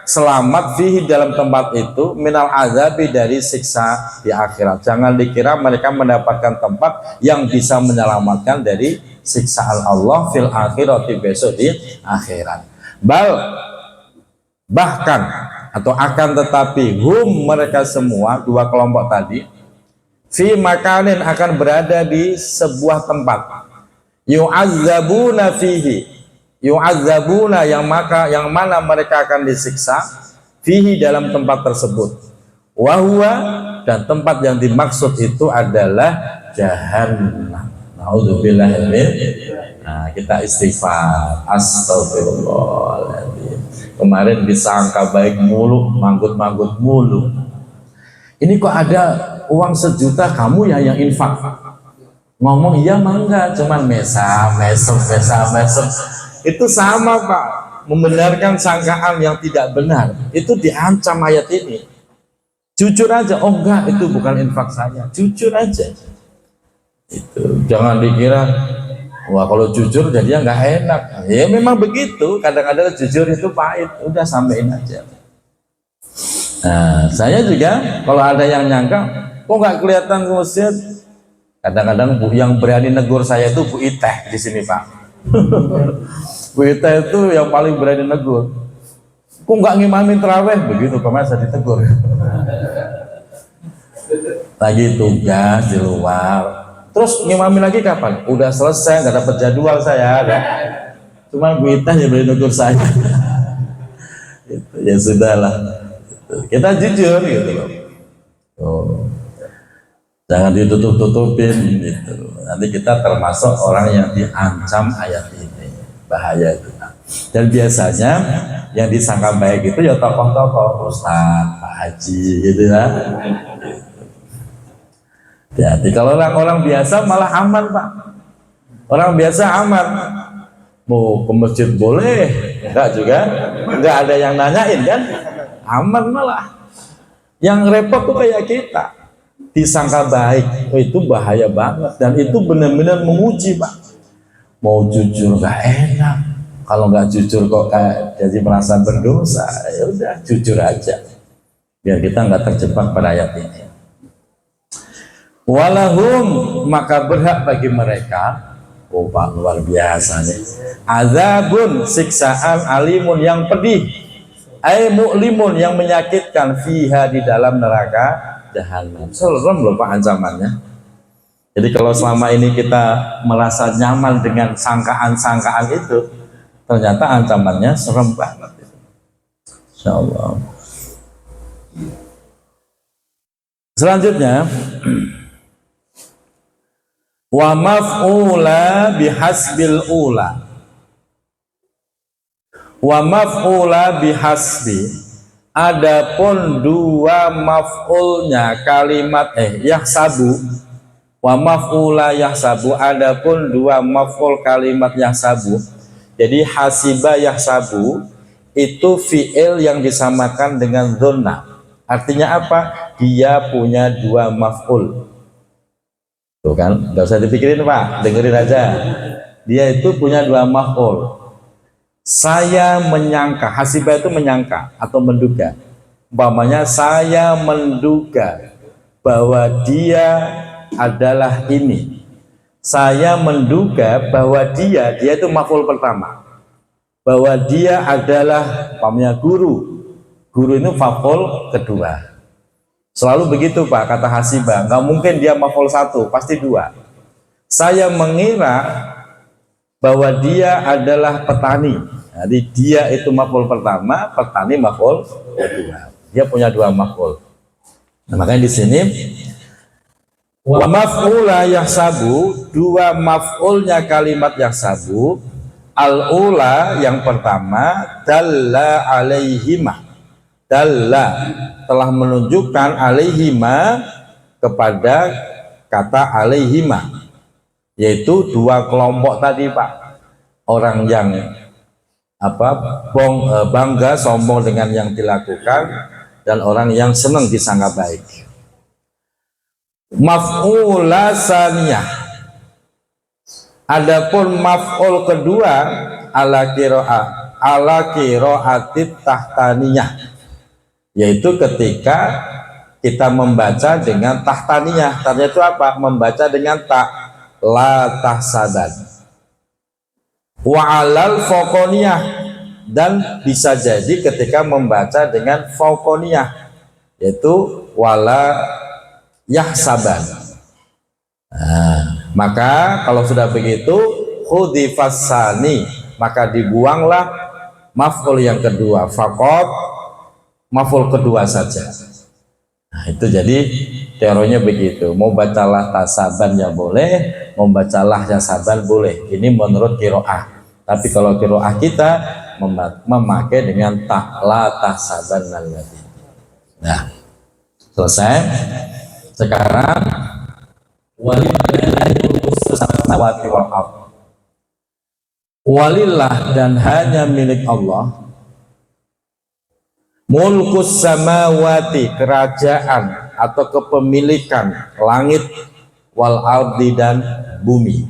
selamat fihi, dalam tempat itu, minal azabi, dari siksa di akhirat. Jangan dikira mereka mendapatkan tempat yang bisa menyelamatkan dari siksaan Allah fil akhirati, besok di akhirat. Bahkan atau akan tetapi hum, mereka semua dua kelompok tadi, fi makanin, akan berada di sebuah tempat, yu'azzabuna fihi, yu'azzabuna, yang mana mereka akan disiksa, fihi, dalam tempat tersebut, wahwa, dan tempat yang dimaksud itu adalah jahannam. Naudzubillah min. Nah, kita istighfar, astagfirullahaladzim. Kemarin disangka baik mulu, manggut-manggut mulu. Ini kok ada uang 1 juta, kamu ya yang infak. Ngomong iya mangga, cuman mesem. Itu sama Pak, membenarkan sangkaan yang tidak benar. Itu diancam ayat ini. Jujur aja, oh enggak, itu bukan infak saya. Jujur aja. Itu jangan dikira wah kalau jujur jadinya nggak enak. Ya memang begitu, kadang-kadang jujur itu pahit. Udah sampein aja. Nah, saya juga kalau ada yang nyangka, kok nggak kelihatan ke masjid? Kadang-kadang yang berani negur saya itu Bu Iteh di sini Pak. Bu Iteh itu yang paling berani negur. Kok nggak ngimamin terawih? Begitu kemarin saya ditegur. Lagi tugas di luar. Terus ngimamin lagi kapan? Udah selesai, nggak dapat jadwal saya. Cuma Bu Iteh yang berani negur saya. Ya sudahlah. Kita jujur gitu loh. Oh. Jangan ditutup-tutupin gitu. Nanti kita termasuk orang yang diancam ayat ini. Bahaya itu. Dan biasanya yang disangka baik itu ya tokoh-tokoh, Ustaz, Pak Haji gitu ya. Jadi kalau orang biasa malah aman Pak. Orang biasa aman. Mau ke masjid boleh, enggak juga, enggak ada yang nanyain kan, aman malah. Yang repot tuh kayak kita, disangka baik, oh, itu bahaya banget, dan itu benar-benar menguji Pak. Mau jujur nggak enak, kalau nggak jujur kok kayak jadi merasa berdosa. Ya udah jujur aja, biar kita nggak terjebak pada ayat ini. walahum maka berhak bagi mereka, oh Pak luar biasa nih, azabun siksaan alimun yang pedih, ay mu'limun yang menyakitkan, fiha di dalam neraka jahanam. Serem loh Pak ancamannya. Jadi kalau selama ini kita merasa nyaman dengan sangkaan-sangkaan itu, ternyata ancamannya serem banget. Insyaallah. Selanjutnya, wa maf'ula bihasbil ula. Wa maf'ula bihasbi, adapun dua maf'ulnya kalimat yahsabu, wa maf'ula yahsabu, adapun dua maf'ul kalimat yahsabu. Jadi hasiba yahsabu itu fi'il yang disamakan dengan dzonna. Artinya apa? Dia punya dua maf'ul. Tuh kan, nggak usah dipikirin Pak, dengerin aja. Dia itu punya dua maf'ul. Saya menyangka, hasiba itu menyangka atau menduga. Umpamanya saya menduga bahwa dia adalah ini. Saya menduga bahwa dia itu maf'ul pertama. Bahwa dia adalah umpamanya guru. Guru itu maf'ul kedua. Selalu begitu Pak, kata hasiba. Nggak mungkin dia maf'ul satu, pasti dua. Saya mengira bahwa dia adalah petani. Jadi dia itu maf'ul pertama, petani maf'ul kedua. Dia punya dua maf'ul. Nah, makanya di sini wa maf'ula yahsabu, dua maf'ulnya kalimat yahsabu, al-ula yang pertama dalla alaihima. Dalla telah menunjukkan alaihima kepada kata alaihima, yaitu dua kelompok tadi Pak, orang yang bangga sombong dengan yang dilakukan dan orang yang senang disangka baik. Maf'ula saniyah, adapun maf'ul kedua ala qira'atit tahtaniyah, yaitu ketika kita membaca dengan tahtaniyah. Tanya itu apa? Membaca dengan tak, la tahsaban. Wa alal fauqoniyah, dan bisa jadi ketika membaca dengan fauqoniyah, yaitu wala yahsaban. Nah, maka kalau sudah begitu khudifas sani, maka dibuanglah maf'ul yang kedua, faqat maf'ul kedua saja. Nah, itu jadi teorinya begitu. Mau bacalah tasaban ya boleh, mau bacalah yasaban boleh. Ini menurut qiraah. Tapi kalau qiraah kita memakai dengan la tasaban allati. Nah, selesai. Sekarang walillah, dan hanya milik Allah mulkus samawati, kerajaan atau kepemilikan langit, wal ardi, dan bumi.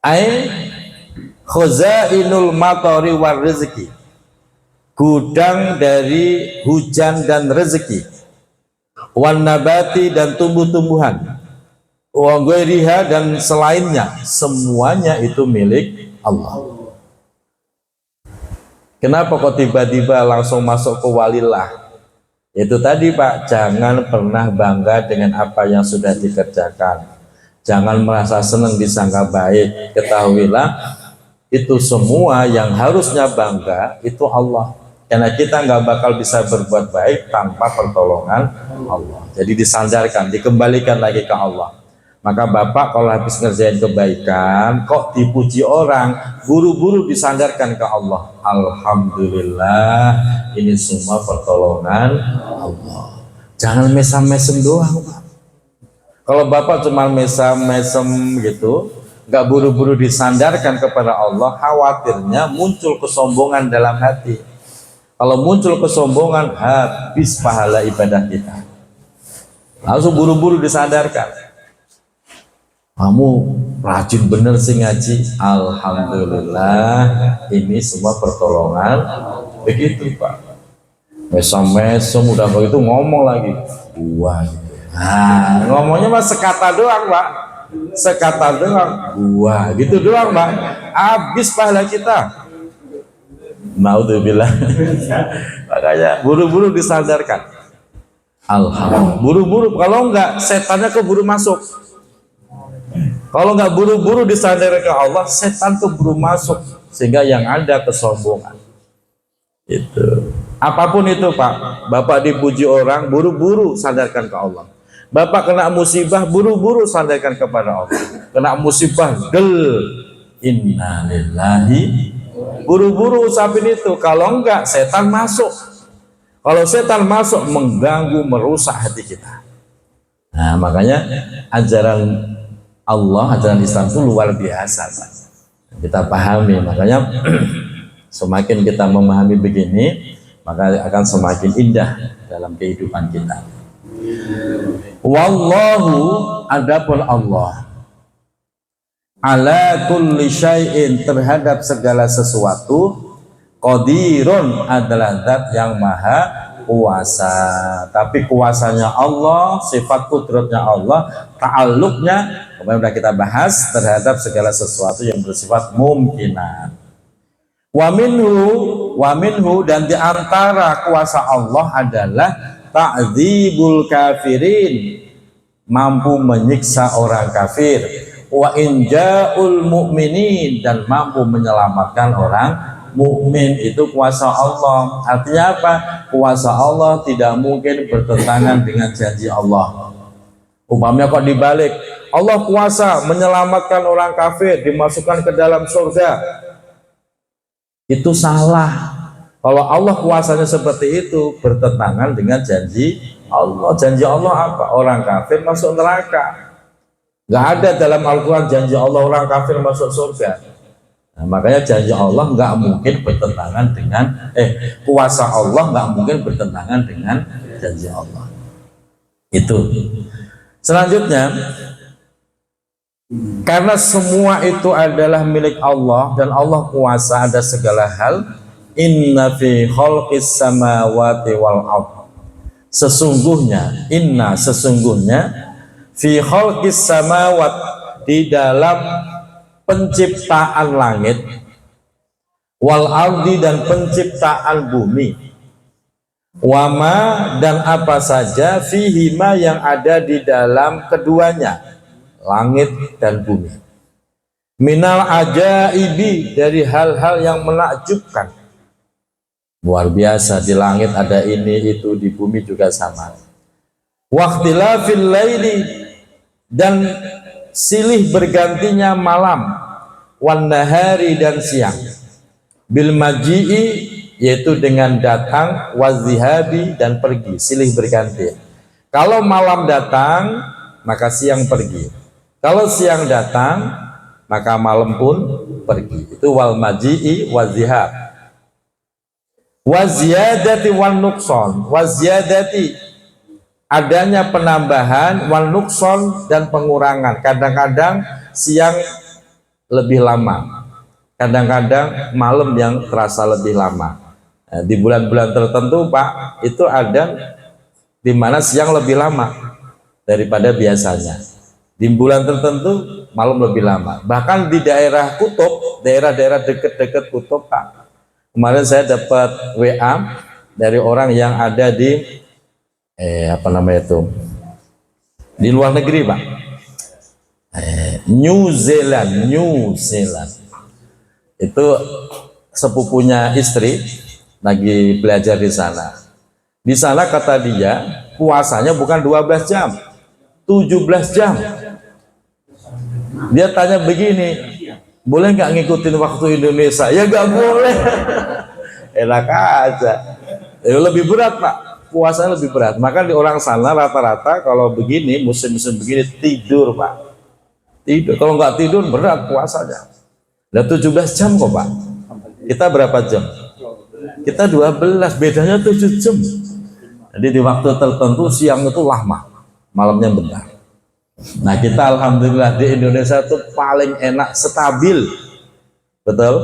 Ai khazainul matari war rezeki, gudang dari hujan dan rezeki, wan nabati, dan tumbuh-tumbuhan, wa ghairiha, dan selainnya, semuanya itu milik Allah. Kenapa kok tiba-tiba langsung masuk ke walillah? Itu tadi Pak, jangan pernah bangga dengan apa yang sudah dikerjakan. Jangan merasa senang disangka baik. Ketahuilah, itu semua yang harusnya bangga itu Allah. Karena kita nggak bakal bisa berbuat baik tanpa pertolongan Allah. Jadi disandarkan, dikembalikan lagi ke Allah. Maka Bapak kalau habis ngerjain kebaikan, kok dipuji orang, buru-buru disandarkan ke Allah. Alhamdulillah, ini semua pertolongan Allah. Jangan mesam-mesem doang Pak. Kalau Bapak cuma mesam-mesem gitu, nggak buru-buru disandarkan kepada Allah, khawatirnya muncul kesombongan dalam hati. Kalau muncul kesombongan, habis pahala ibadah kita. Langsung buru-buru disandarkan. Kamu rajin bener sih ngaji, alhamdulillah, ini semua pertolongan. Begitu Pak. Mesem-mesem udah begitu ngomong lagi, buah gitu. Nah, ngomongnya mah sekata doang, Pak. Sekata doang. Gua gitu doang, Pak. Habis pahala kita. Naudzubillah. Makanya buru-buru disadarkan. Alhamdulillah. Buru-buru, kalau enggak setannya keburu masuk. Kalau enggak buru-buru disadarkan ke Allah, setan keburu masuk sehingga yang ada kesombongan. Itu. Apapun itu, Pak. Bapak dipuji orang, buru-buru sadarkan ke Allah. Bapak kena musibah, buru-buru sadarkan kepada Allah. Kena musibah, inna lillahi, buru-buru ucapin itu. Kalau enggak, setan masuk. Kalau setan masuk, mengganggu, merusak hati kita. Nah, makanya ajaran Allah, ajaran Islam itu luar biasa, Pak. Kita pahami, makanya semakin kita memahami begini, maka akan semakin indah dalam kehidupan kita. Wallahu, adapun Allah, ala kulli syai'in, terhadap segala sesuatu, qadirun, adalah zat yang maha kuasa. Tapi kuasanya Allah, sifat kudratnya Allah, ta'alluqnya kemarin sudah kita bahas, terhadap segala sesuatu yang bersifat mungkinan. Wa minhu, dan diantara kuasa Allah adalah ta'dzibul kafirin, mampu menyiksa orang kafir, wa inja'ul mu'minin, dan mampu menyelamatkan orang mukmin. Itu kuasa Allah. Artinya apa? Kuasa Allah tidak mungkin bertentangan dengan janji Allah. Umpamanya kok dibalik, Allah kuasa menyelamatkan orang kafir, dimasukkan ke dalam surga, itu salah. Kalau Allah kuasanya seperti itu, bertentangan dengan janji Allah. Janji Allah apa? Orang kafir masuk neraka. Nggak ada dalam Al-Quran janji Allah orang kafir masuk surga. Nah, makanya janji Allah nggak mungkin bertentangan dengan kuasa Allah nggak mungkin bertentangan dengan janji Allah. Itu. Selanjutnya, karena semua itu adalah milik Allah dan Allah kuasa ada segala hal, inna fi khalqis samawati wal ardh, sesungguhnya fi khalqis samawat, di dalam penciptaan langit, wal ardi, dan penciptaan bumi, wama, dan apa saja, fihima, yang ada di dalam keduanya, langit dan bumi, minal ajaibi, dari hal-hal yang menakjubkan. Luar biasa, di langit ada ini itu, di bumi juga sama. Waqtilafil laili, dan silih bergantinya malam, wan nahari, dan siang, bil maji'i, yaitu dengan datang, wazihabi, dan pergi, silih berganti. Kalau malam datang, maka siang pergi. Kalau siang datang, maka malam pun pergi. Itu wal maji'i wazihab. Waziyadati wan nuqson, waziyadati, adanya penambahan, wan nuqson, dan pengurangan. Kadang-kadang siang lebih lama, kadang-kadang malam yang terasa lebih lama. Nah, di bulan-bulan tertentu, Pak, itu ada di mana siang lebih lama daripada biasanya. Di bulan tertentu malam lebih lama. Bahkan di daerah kutub, daerah-daerah dekat-dekat kutub, Pak. Kemarin saya dapat WA dari orang yang ada di di luar negeri, Pak. New Zealand. Itu sepupunya istri lagi belajar di sana. Di sana kata dia, puasanya bukan 12 jam, 17 jam. Dia tanya begini, boleh nggak ngikutin waktu Indonesia? Ya nggak boleh. Enak aja. Lebih berat, Pak. Puasanya lebih berat. Maka di orang sana rata-rata kalau begini, musim-musim begini, tidur, Pak. Tidur. Kalau nggak tidur berat puasanya. Nah, 17 jam kok, Pak. Kita berapa jam? Kita 12, bedanya 7 jam. Jadi di waktu tertentu siang itu lama, malamnya bentar. Nah, kita alhamdulillah di Indonesia itu paling enak, stabil. Betul?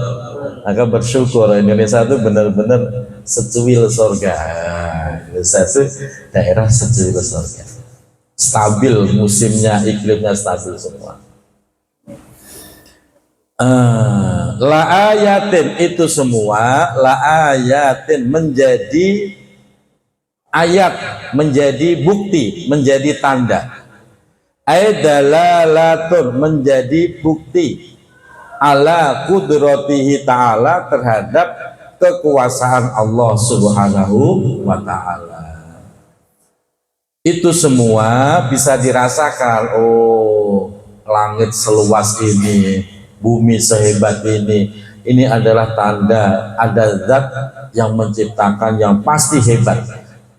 Maka bersyukur, Indonesia itu benar-benar secuil surga. Indonesia itu daerah secuil surga. stabil, musimnya, iklimnya stabil semua. La ayatin itu semua, la ayatin menjadi ayat, menjadi bukti, menjadi tanda. Dalalatun menjadi bukti ala qudratihi ta'ala terhadap kekuasaan Allah Subhanahu wa ta'ala. Itu semua bisa dirasakan. Oh, langit seluas ini, bumi sehebat ini adalah tanda ada zat yang menciptakan yang pasti hebat,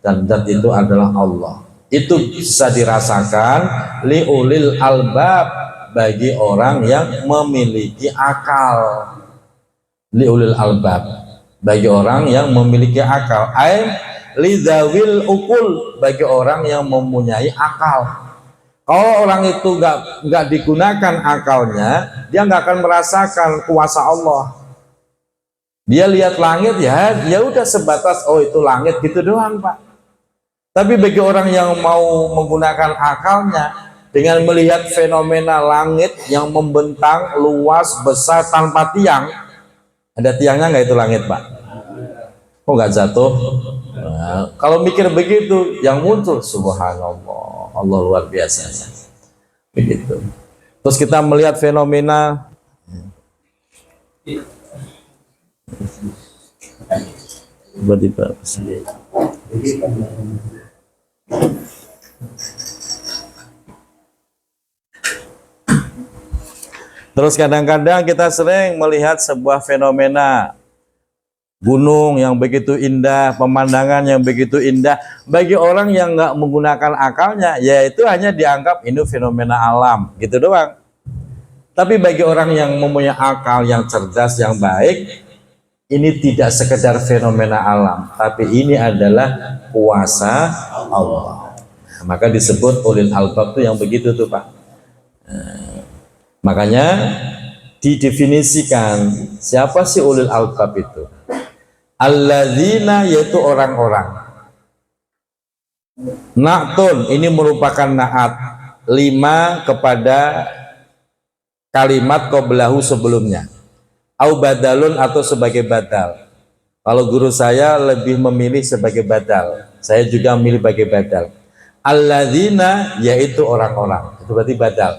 dan zat itu adalah Allah. Itu bisa dirasakan liulil albab, bagi orang yang memiliki akal. Liulil albab, bagi orang yang memiliki akal. Lidzawil ukul, bagi orang yang mempunyai akal. Kalau orang itu nggak digunakan akalnya, dia nggak akan merasakan kuasa Allah. Dia lihat langit, ya udah sebatas oh itu langit gitu doang, Pak. Tapi bagi orang yang mau menggunakan akalnya dengan melihat fenomena langit yang membentang luas besar tanpa tiang, ada tiangnya nggak itu langit, Pak? Kok nggak jatuh? Nah, kalau mikir begitu, yang muncul subhanallah, Allah luar biasa, begitu. Terus kita melihat fenomena tiba-tiba. Terus kadang-kadang kita sering melihat sebuah fenomena gunung yang begitu indah, pemandangan yang begitu indah. Bagi orang yang nggak menggunakan akalnya, ya itu hanya dianggap ini fenomena alam, gitu doang. Tapi bagi orang yang mempunyai akal, yang cerdas, yang baik, ini tidak sekedar fenomena alam, tapi ini adalah kuasa Allah. Maka disebut ulil albab itu yang begitu tuh, Pak. Makanya didefinisikan siapa sih ulil albab itu? Alladzina, yaitu orang-orang. Na'tun, ini merupakan na'at 5 kepada kalimat qablahu sebelumnya. Au badalun, atau sebagai badal. Kalau guru saya lebih memilih sebagai badal, saya juga memilih sebagai badal. Alladzina, yaitu orang-orang, itu berarti badal.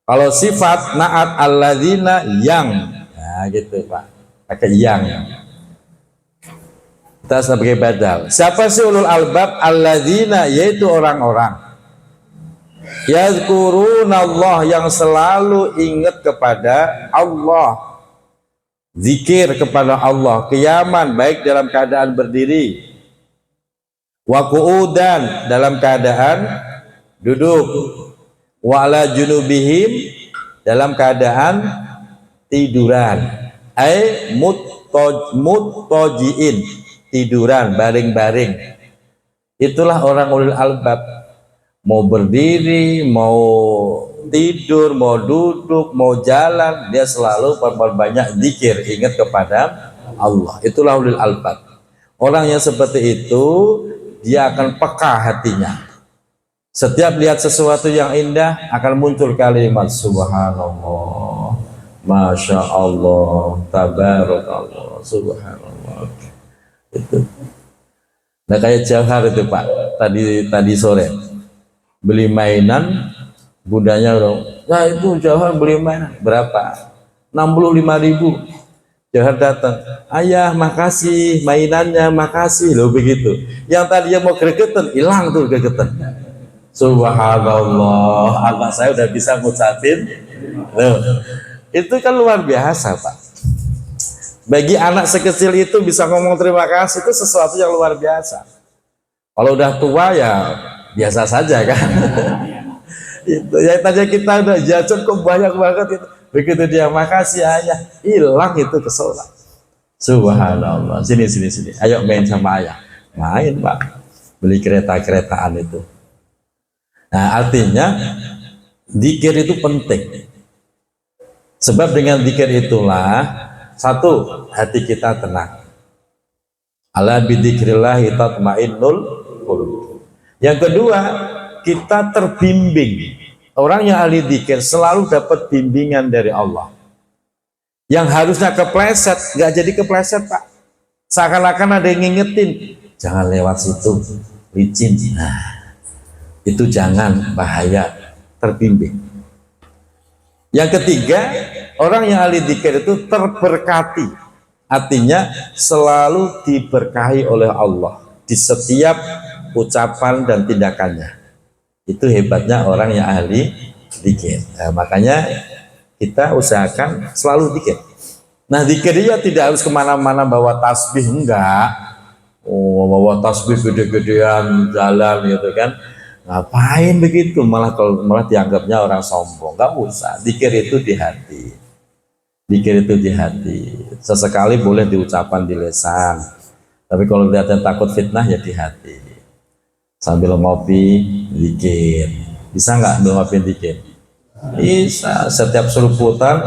Kalau sifat na'at alladzina, yang, nah gitu Pak, pakai yang. Kita sebagai badal. Siapa sih ulul albab? Alladzina, yaitu orang-orang. Yazkurunallah, yang selalu ingat kepada Allah. Zikir kepada Allah, qiyaman, baik dalam keadaan berdiri, wa qu'udan, dalam keadaan duduk, wa ala junubihim, dalam keadaan tiduran, muttajiin, tiduran, baring-baring. Itulah orang ulul albab. Mau berdiri, mau tidur, mau duduk, mau jalan, dia selalu memperbanyak zikir, ingat kepada Allah. Itulah ulul albab. Orang yang seperti itu, dia akan peka hatinya. Setiap lihat sesuatu yang indah, akan muncul kalimat subhanallah, masya Allah, tabarakallah, subhanallah. Itu. Nah kayak Jauhar itu Pak, tadi sore beli mainan, bundanya dong, nah itu Jauhar beli mainan berapa? 65.000. Jauhar datang, ayah makasih mainannya, makasih loh, begitu. Yang tadinya mau gregetan, hilang tuh gregetan. Subhanallah, anak saya udah bisa ngucapin loh. Itu kan luar biasa Pak. Bagi anak sekecil itu bisa ngomong terima kasih, itu sesuatu yang luar biasa. Kalau udah tua ya biasa saja kan. Itu ya, tanya kita udah jajan kok banyak banget itu. Begitu dia makasih ayah, hilang itu kesolah. Subhanallah. Sini. Ayo main sama ayah. Main Pak. Beli kereta-keretaan itu. Nah artinya zikir itu penting. Sebab dengan zikir itulah, satu, hati kita tenang. Ala bidzikrillah tatmainnul qulub. Yang kedua, kita terbimbing. Orang yang ahli dzikir selalu dapat bimbingan dari Allah. Yang harusnya kepleset, nggak jadi kepleset Pak. Seakan-akan ada yang ngingetin, jangan lewat situ, licin. Nah, itu jangan, bahaya, terbimbing. Yang ketiga, orang yang ahli dzikir itu terberkati. Artinya selalu diberkahi oleh Allah di setiap ucapan dan tindakannya. Itu hebatnya orang yang ahli dzikir. Nah, makanya kita usahakan selalu dzikir. Nah, dzikir dia tidak harus kemana-mana bawa tasbih, enggak. Oh, bawa tasbih gede-gedean jalan gitu kan. Ngapain begitu? Malah dianggapnya orang sombong. Enggak usah. Dzikir itu di hati. Dzikir itu di hati. Sesekali boleh diucapkan di lisan. Tapi kalau kelihatan takut fitnah ya di hati. Sambil ngopi, dzikir. Bisa nggak ngopi dzikir? Bisa. Setiap seruputan,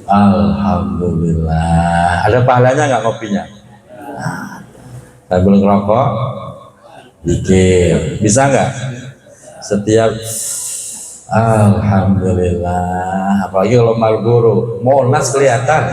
alhamdulillah. Ada pahalanya nggak ngopinya? Sambil ngerokok, dzikir. Bisa nggak? Setiap alhamdulillah. Apalagi kalau Marlboro, Monas kelihatan.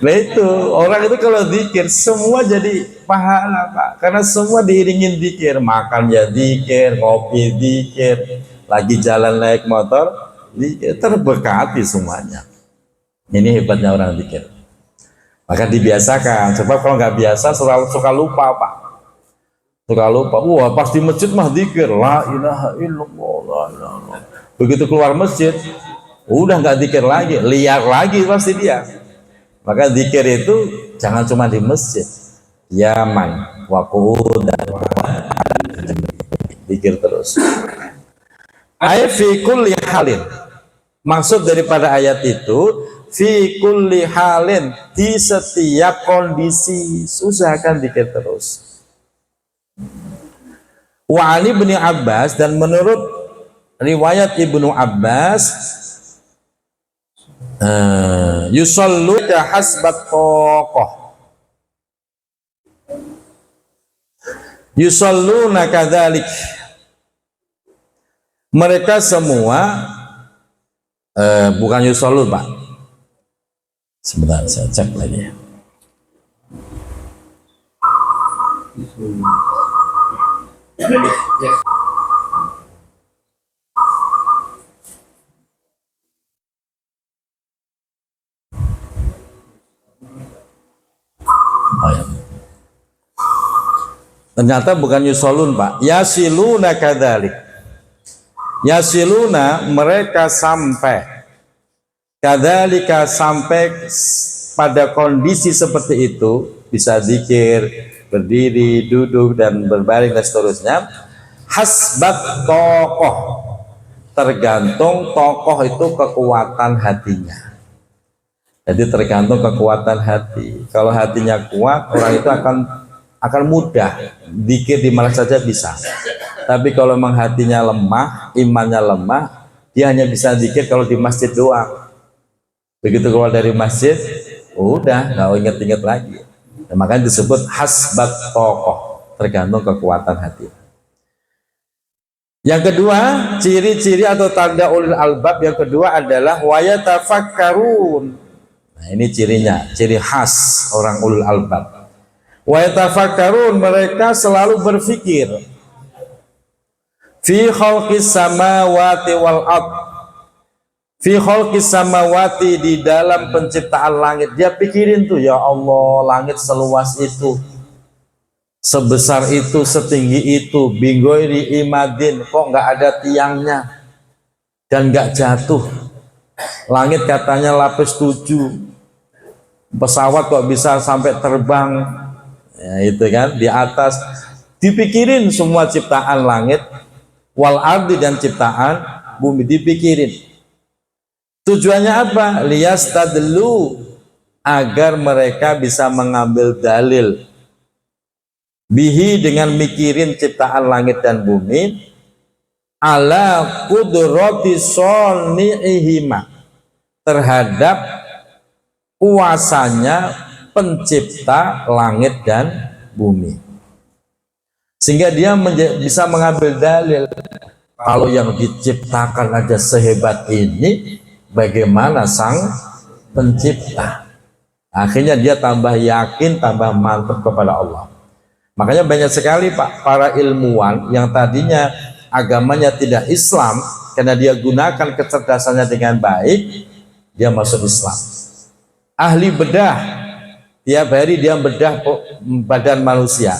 Nah itu, orang itu kalau dzikir semua jadi pahala Pak. Karena semua diiringin dzikir. Makan ya dzikir, ngopi dzikir, lagi jalan naik motor, dzikir, terberkati semuanya. Ini hebatnya orang dzikir. Maka dibiasakan. Sebab kalau nggak biasa selalu suka lupa Pak. Suka lupa. Wah pas di masjid mah dzikir. La ilaha illallah, la ilaha illallah. Begitu keluar masjid, udah nggak dzikir lagi, liar lagi pasti dia. Maka dzikir itu jangan cuma di masjid, yaman, wakud dan dzikir terus. Ayat fi kulli halin. Maksud daripada ayat itu fi kulli halin, di setiap kondisi usahakan dzikir terus. Wa Ali bin Abbas, dan menurut riwayat Ibnu Abbas, yusallu hasbat tokoh, yusalluna kadzalik, mereka semua bukan yusallu Pak, sebentar saya cek lagi ya. Oh, ya. Ternyata bukan yusolun Pak, yasiluna kadzalik. Yasiluna, mereka sampai, kadzalika, sampai pada kondisi seperti itu, bisa zikir, berdiri, duduk dan berbaring dan seterusnya. Hasbat tokoh, tergantung tokoh itu kekuatan hatinya. Jadi tergantung kekuatan hati. Kalau hatinya kuat, orang itu akan mudah dzikir di mana saja bisa. Tapi kalau memang hatinya lemah, imannya lemah, dia hanya bisa dzikir kalau di masjid doang. Begitu keluar dari masjid, udah nggak inget-inget lagi. Nah, makanya disebut hasbat tokoh, tergantung kekuatan hati. Yang kedua, ciri-ciri atau tanda ulil albab yang kedua adalah wayatafakkarun. Nah, ini cirinya, ciri khas orang ulul albab. Wa yatafakkarun, mereka selalu berpikir. Fi khalqis samawati wal ard. Fi khalqis samawati, di dalam penciptaan langit. Dia pikirin tuh, ya Allah, langit seluas itu, sebesar itu, setinggi itu, binggoiri imadin, kok nggak ada tiangnya dan nggak jatuh. Langit katanya lapis 7, pesawat kok bisa sampai terbang, ya itu kan, di atas. Dipikirin semua ciptaan langit, wal ardi, dan ciptaan bumi, dipikirin. Tujuannya apa? Liyastadlu, agar mereka bisa mengambil dalil, bihi, dengan mikirin ciptaan langit dan bumi, ala qudrati soni'ihima, terhadap kuasanya pencipta langit dan bumi. Sehingga dia bisa mengambil dalil, kalau yang diciptakan aja sehebat ini, bagaimana sang pencipta? Akhirnya dia tambah yakin, tambah mantap kepada Allah. Makanya banyak sekali Pak, para ilmuwan yang tadinya agamanya tidak Islam, karena dia gunakan kecerdasannya dengan baik, dia masuk Islam. Ahli bedah, tiap hari dia bedah badan manusia.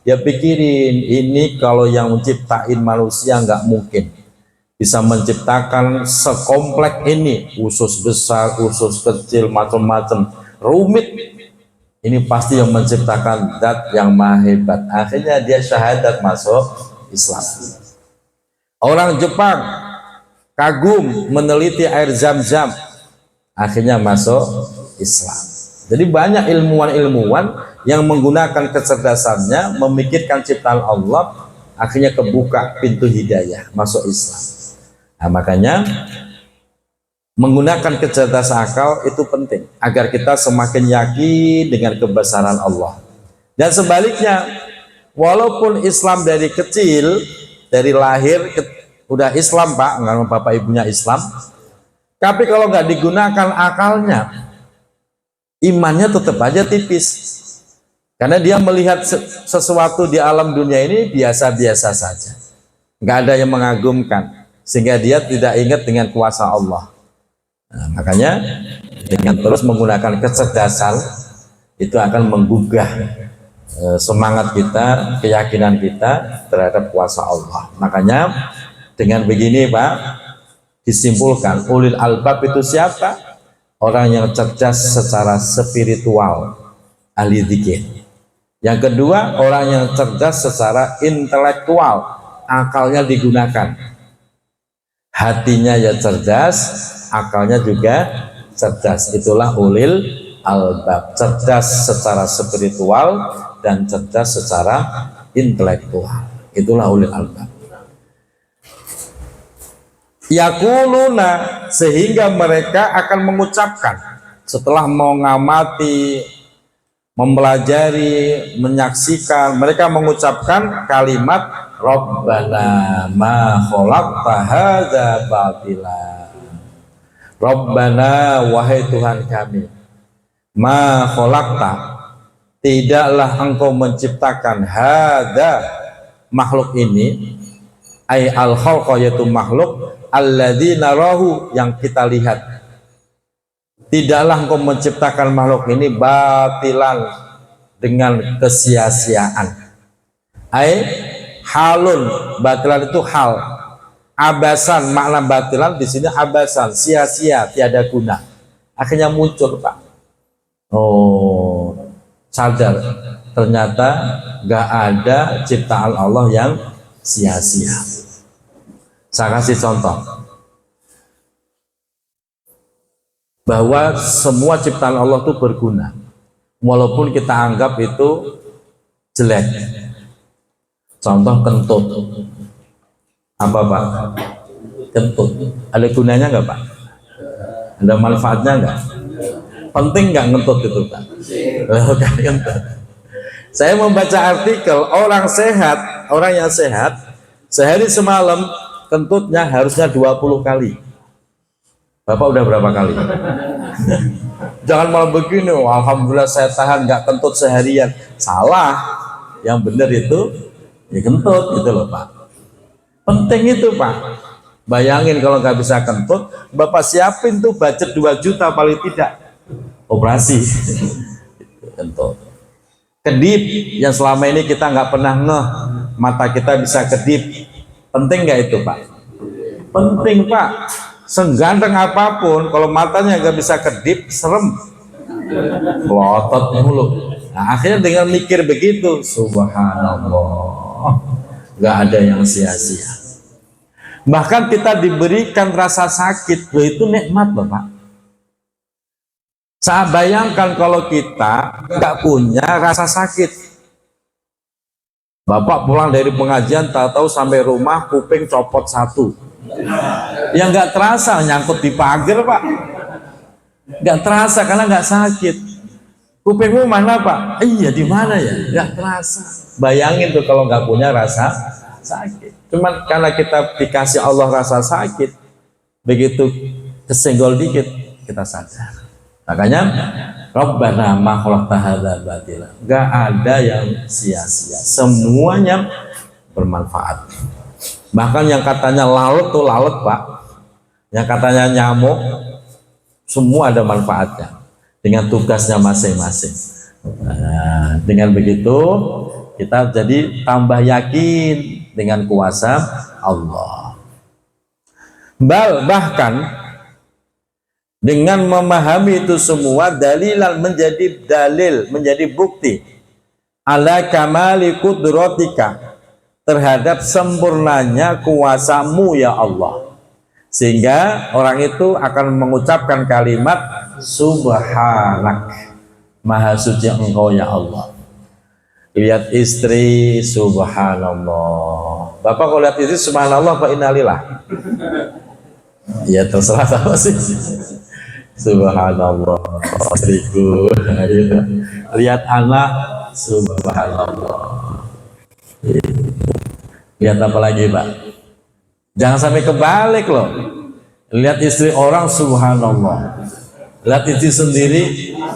Dia pikirin, ini kalau yang menciptain manusia nggak mungkin bisa menciptakan sekompleks ini, usus besar, usus kecil, macam-macam, rumit. Ini pasti yang menciptakan zat yang maha hebat. Akhirnya dia syahadat masuk Islam. Orang Jepang kagum meneliti air zam-zam, akhirnya masuk Islam. Jadi banyak ilmuwan-ilmuwan yang menggunakan kecerdasannya, memikirkan ciptaan Allah, akhirnya kebuka pintu hidayah, masuk Islam. Nah, makanya menggunakan kecerdasan akal itu penting, agar kita semakin yakin dengan kebesaran Allah. Dan sebaliknya, walaupun Islam dari kecil, dari lahir, udah Islam Pak, nggak bapak ibunya Islam, tapi kalau nggak digunakan akalnya, imannya tetap aja tipis. Karena dia melihat sesuatu di alam dunia ini biasa-biasa saja, nggak ada yang mengagumkan, sehingga dia tidak ingat dengan kuasa Allah. Nah, makanya dengan terus menggunakan kecerdasan itu akan menggugah semangat kita, keyakinan kita terhadap kuasa Allah. Makanya dengan begini Pak, disimpulkan ulil albab itu siapa? Orang yang cerdas secara spiritual, ahli zikir. Yang kedua, orang yang cerdas secara intelektual, akalnya digunakan. Hatinya ya cerdas, akalnya juga cerdas. Itulah ulil albab, cerdas secara spiritual dan cerdas secara intelektual. Itulah ulil albab. Yakuluna, sehingga mereka akan mengucapkan setelah mengamati, mempelajari, menyaksikan, mereka mengucapkan kalimat Rabbana ma khalaqta hadza batila. Rabbana, wahai Tuhan kami, ma khalaqta, tidaklah engkau menciptakan hadza, makhluk ini, ay al khalqa, yaitu makhluk, alladzi narahu, yang kita lihat. Tidaklah engkau menciptakan makhluk ini batilan, dengan kesia-siaan. Ay halun, batilan itu hal. Abasan, makna batilan di sini abasan, sia-sia, tiada guna. Akhirnya muncul Pak. Oh, sadar ternyata gak ada ciptaan Allah yang sia-sia. Saya kasih contoh bahwa semua ciptaan Allah itu berguna, walaupun kita anggap itu jelek. Contoh kentut, apa Pak? Kentut, ada gunanya nggak Pak? Ada manfaatnya nggak? Penting nggak ngentut itu Pak? Kentut. Saya membaca artikel orang sehat, orang yang sehat sehari semalam kentutnya harusnya 20 kali. Bapak udah berapa kali? Jangan malah begini, oh, alhamdulillah saya tahan nggak kentut seharian. Salah, yang benar itu ya kentut gitu loh Pak. Penting itu Pak. Bayangin kalau nggak bisa kentut, Bapak siapin tuh budget 2 juta paling tidak, operasi kentut. Kedip yang selama ini kita nggak pernah ngeh, mata kita bisa kedip. Penting nggak itu Pak? Penting Pak. Seganteng apapun, kalau matanya nggak bisa kedip, serem, melotot mulu. Nah, akhirnya dengan mikir begitu, subhanallah, nggak ada yang sia-sia. Bahkan kita diberikan rasa sakit, itu nikmat loh Pak. Saya bayangkan kalau kita nggak punya rasa sakit. Bapak pulang dari pengajian, tahu-tahu sampai rumah kuping copot 1. Yang nggak terasa, nyangkut di pagar Pak, nggak terasa karena nggak sakit. Kupingmu mana Pak? Iya di mana ya? Nggak terasa. Bayangin tuh kalau nggak punya rasa sakit. Cuman karena kita dikasih Allah rasa sakit, begitu kesenggol dikit kita sadar. Makanya Rabbana ma khalaqta hadzal batila. Nggak ada yang sia-sia. Semuanya bermanfaat. Bahkan yang katanya lalat tuh lalat, Pak. Yang katanya nyamuk, semua ada manfaatnya dengan tugasnya masing-masing. Nah, dengan begitu kita jadi tambah yakin dengan kuasa Allah. Bahkan dengan memahami itu semua, dalilan menjadi dalil, menjadi bukti ala kamali kudratika, terhadap sempurnanya kuasamu ya Allah, sehingga orang itu akan mengucapkan kalimat subhanak, maha suci engkau ya Allah. Lihat istri, subhanallah. Bapak kalau lihat istri subhanallah apa innalillah? Ya terserah apa sih. Subhanallah istriku. Lihat anak, subhanallah. Lihat apa lagi, Pak? Jangan sampai kebalik loh. Lihat istri orang, subhanallah. Lihat istri sendiri,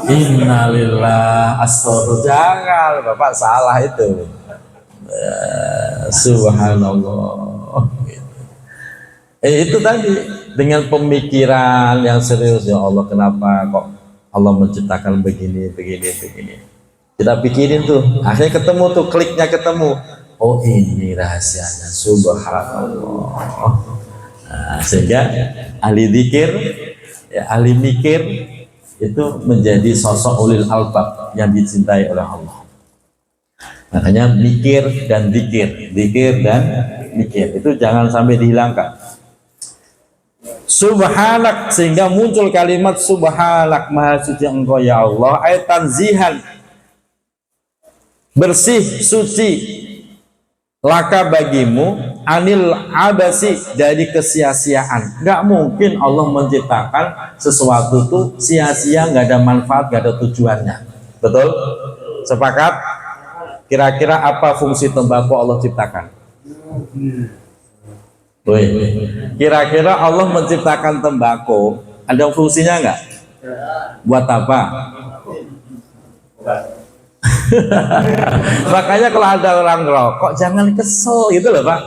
innalillah, astagfirullah. Jangan, Bapak salah itu. Subhanallah. Itu tadi dengan pemikiran yang serius, ya Allah, kenapa kok Allah menciptakan begini. Kita pikirin tuh, akhirnya ketemu tuh, kliknya ketemu. Oh ini rahasianya, subhanallah. Nah, sehingga ahli dzikir, ya, ahli mikir itu menjadi sosok ulil albab yang dicintai oleh Allah. Makanya mikir dan dzikir, dzikir dan mikir itu jangan sampai dihilangkan. Subhanak, sehingga muncul kalimat subhanak, maha suci engkau ya Allah, ayat tanzihan, bersih suci, laka bagimu, anil abasi, dari kesia-siaan. Nggak mungkin Allah menciptakan sesuatu tuh sia-sia, nggak ada manfaat, nggak ada tujuannya. Betul? Sepakat? Kira-kira apa fungsi tembakau Allah ciptakan? Kira-kira Allah menciptakan tembakau ada fungsinya nggak? Buat apa? Makanya kalau ada orang rokok jangan kesel gitu loh, Pak.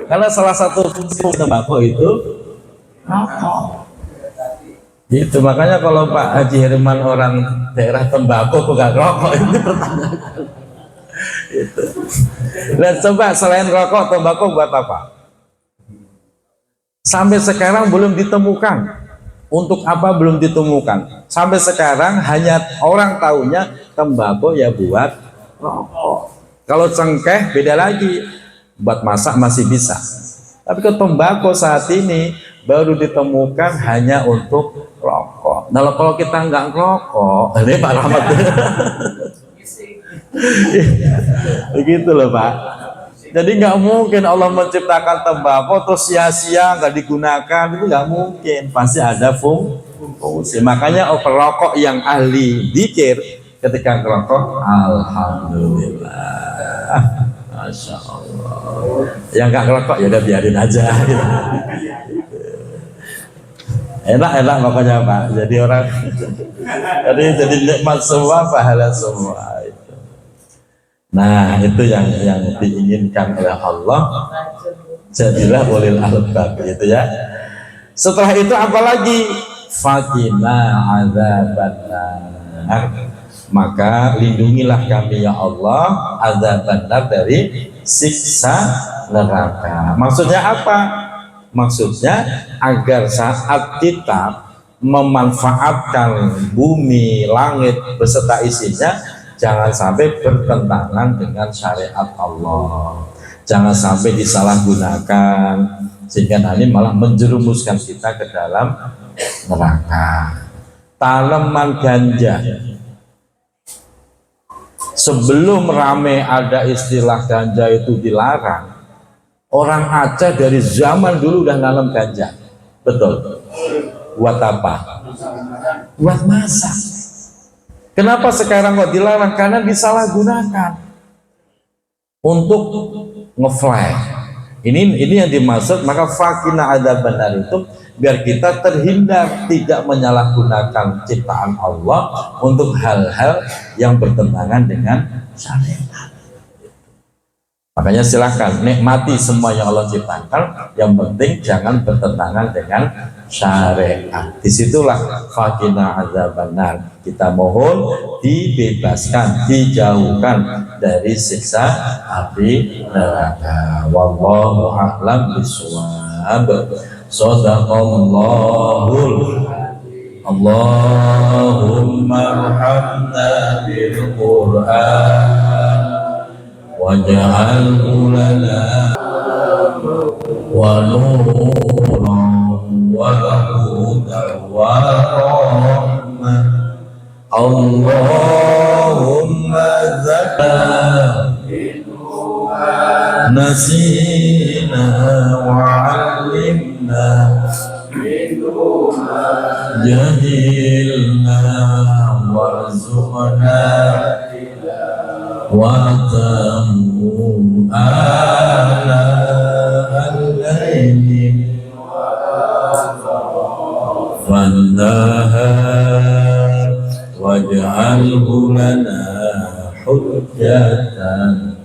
Karena salah satu fungsi tembakau itu rokok. Itu makanya kalau Pak Haji Herman orang daerah tembakau bukan rokok, itu pertanyaan. Itu. Dan coba selain rokok, tembakau buat apa? Sampai sekarang belum ditemukan. Untuk apa belum ditemukan? Sampai sekarang hanya orang tahunya tembakau ya buat rokok. Kalau cengkeh beda lagi, buat masak masih bisa. Tapi kalau tembakau saat ini baru ditemukan hanya untuk rokok. Nah kalau kita nggak ngerokok, ini Pak Rahmat. Begitu loh Pak. Jadi nggak mungkin Allah menciptakan tembakau terus sia-sia nggak digunakan, itu nggak mungkin. Pasti ada fungsi. Makanya perokok yang ahli dzikir ketika ngerokok, alhamdulillah, masya Allah. Yang nggak ngerokok ya udah biarin aja. Enak pokoknya Pak. Jadi orang, jadi nikmat semua, pahala semua. Nah itu yang diinginkan oleh Allah, jadilah ulil albab gitu ya. Setelah itu apalagi? Faqina adzabannar, maka lindungilah kami ya Allah adzabannar, dari siksa neraka. Maksudnya apa? Maksudnya agar saat kita memanfaatkan bumi, langit beserta isinya, jangan sampai bertentangan dengan syariat Allah. Jangan sampai disalahgunakan sehingga nanti malah menjerumuskan kita ke dalam neraka. Tanaman ganja, sebelum rame ada istilah ganja itu dilarang, orang Aceh dari zaman dulu udah nanam ganja. Betul. Buat apa? Buat masak. Kenapa sekarang kok dilarang? Karena disalahgunakan. untuk nge-flash. Ini yang dimaksud, maka fakina adzaban nar itu biar kita terhindar tidak menyalahgunakan ciptaan Allah untuk hal-hal yang bertentangan dengan syariat. Makanya silahkan nikmati semua yang Allah ciptakan, yang penting jangan bertentangan dengan syariat. Disitulah fakina adzaban nar. Kita mohon dibebaskan, dijauhkan dari siksa api neraka. Wallahu a'lam bishawab. Shadaqallahul Allahumma arhamna bil Qur'an waj'alhu lana wa nuran wa hudan wa rahmah. Allahumma zakina nasina wa 'allimna jahilna warzuqna wa tamu ala al-layli wan-nahar waj'alhu lana hujjatan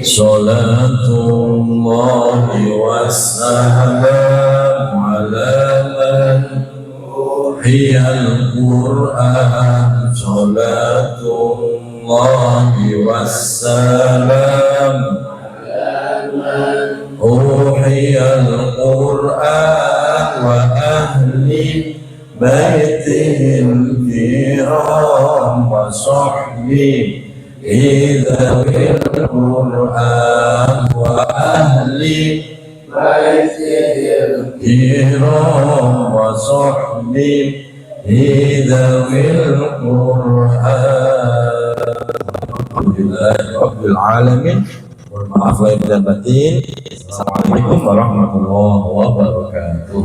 Salatullahi wassalam ala man hiyal Qur'an. Salatullahi wassalam uhiyal Qur'an wa ahli baitihil kiram wa sahbihi dzawil Qur'an wa ahli baitihil kiram wa sahbihi dzawil Qur'an. Alhamdulillahi rabbil alamin. Maaf lahir dan batin. Assalamualaikum warahmatullahi wabarakatuh.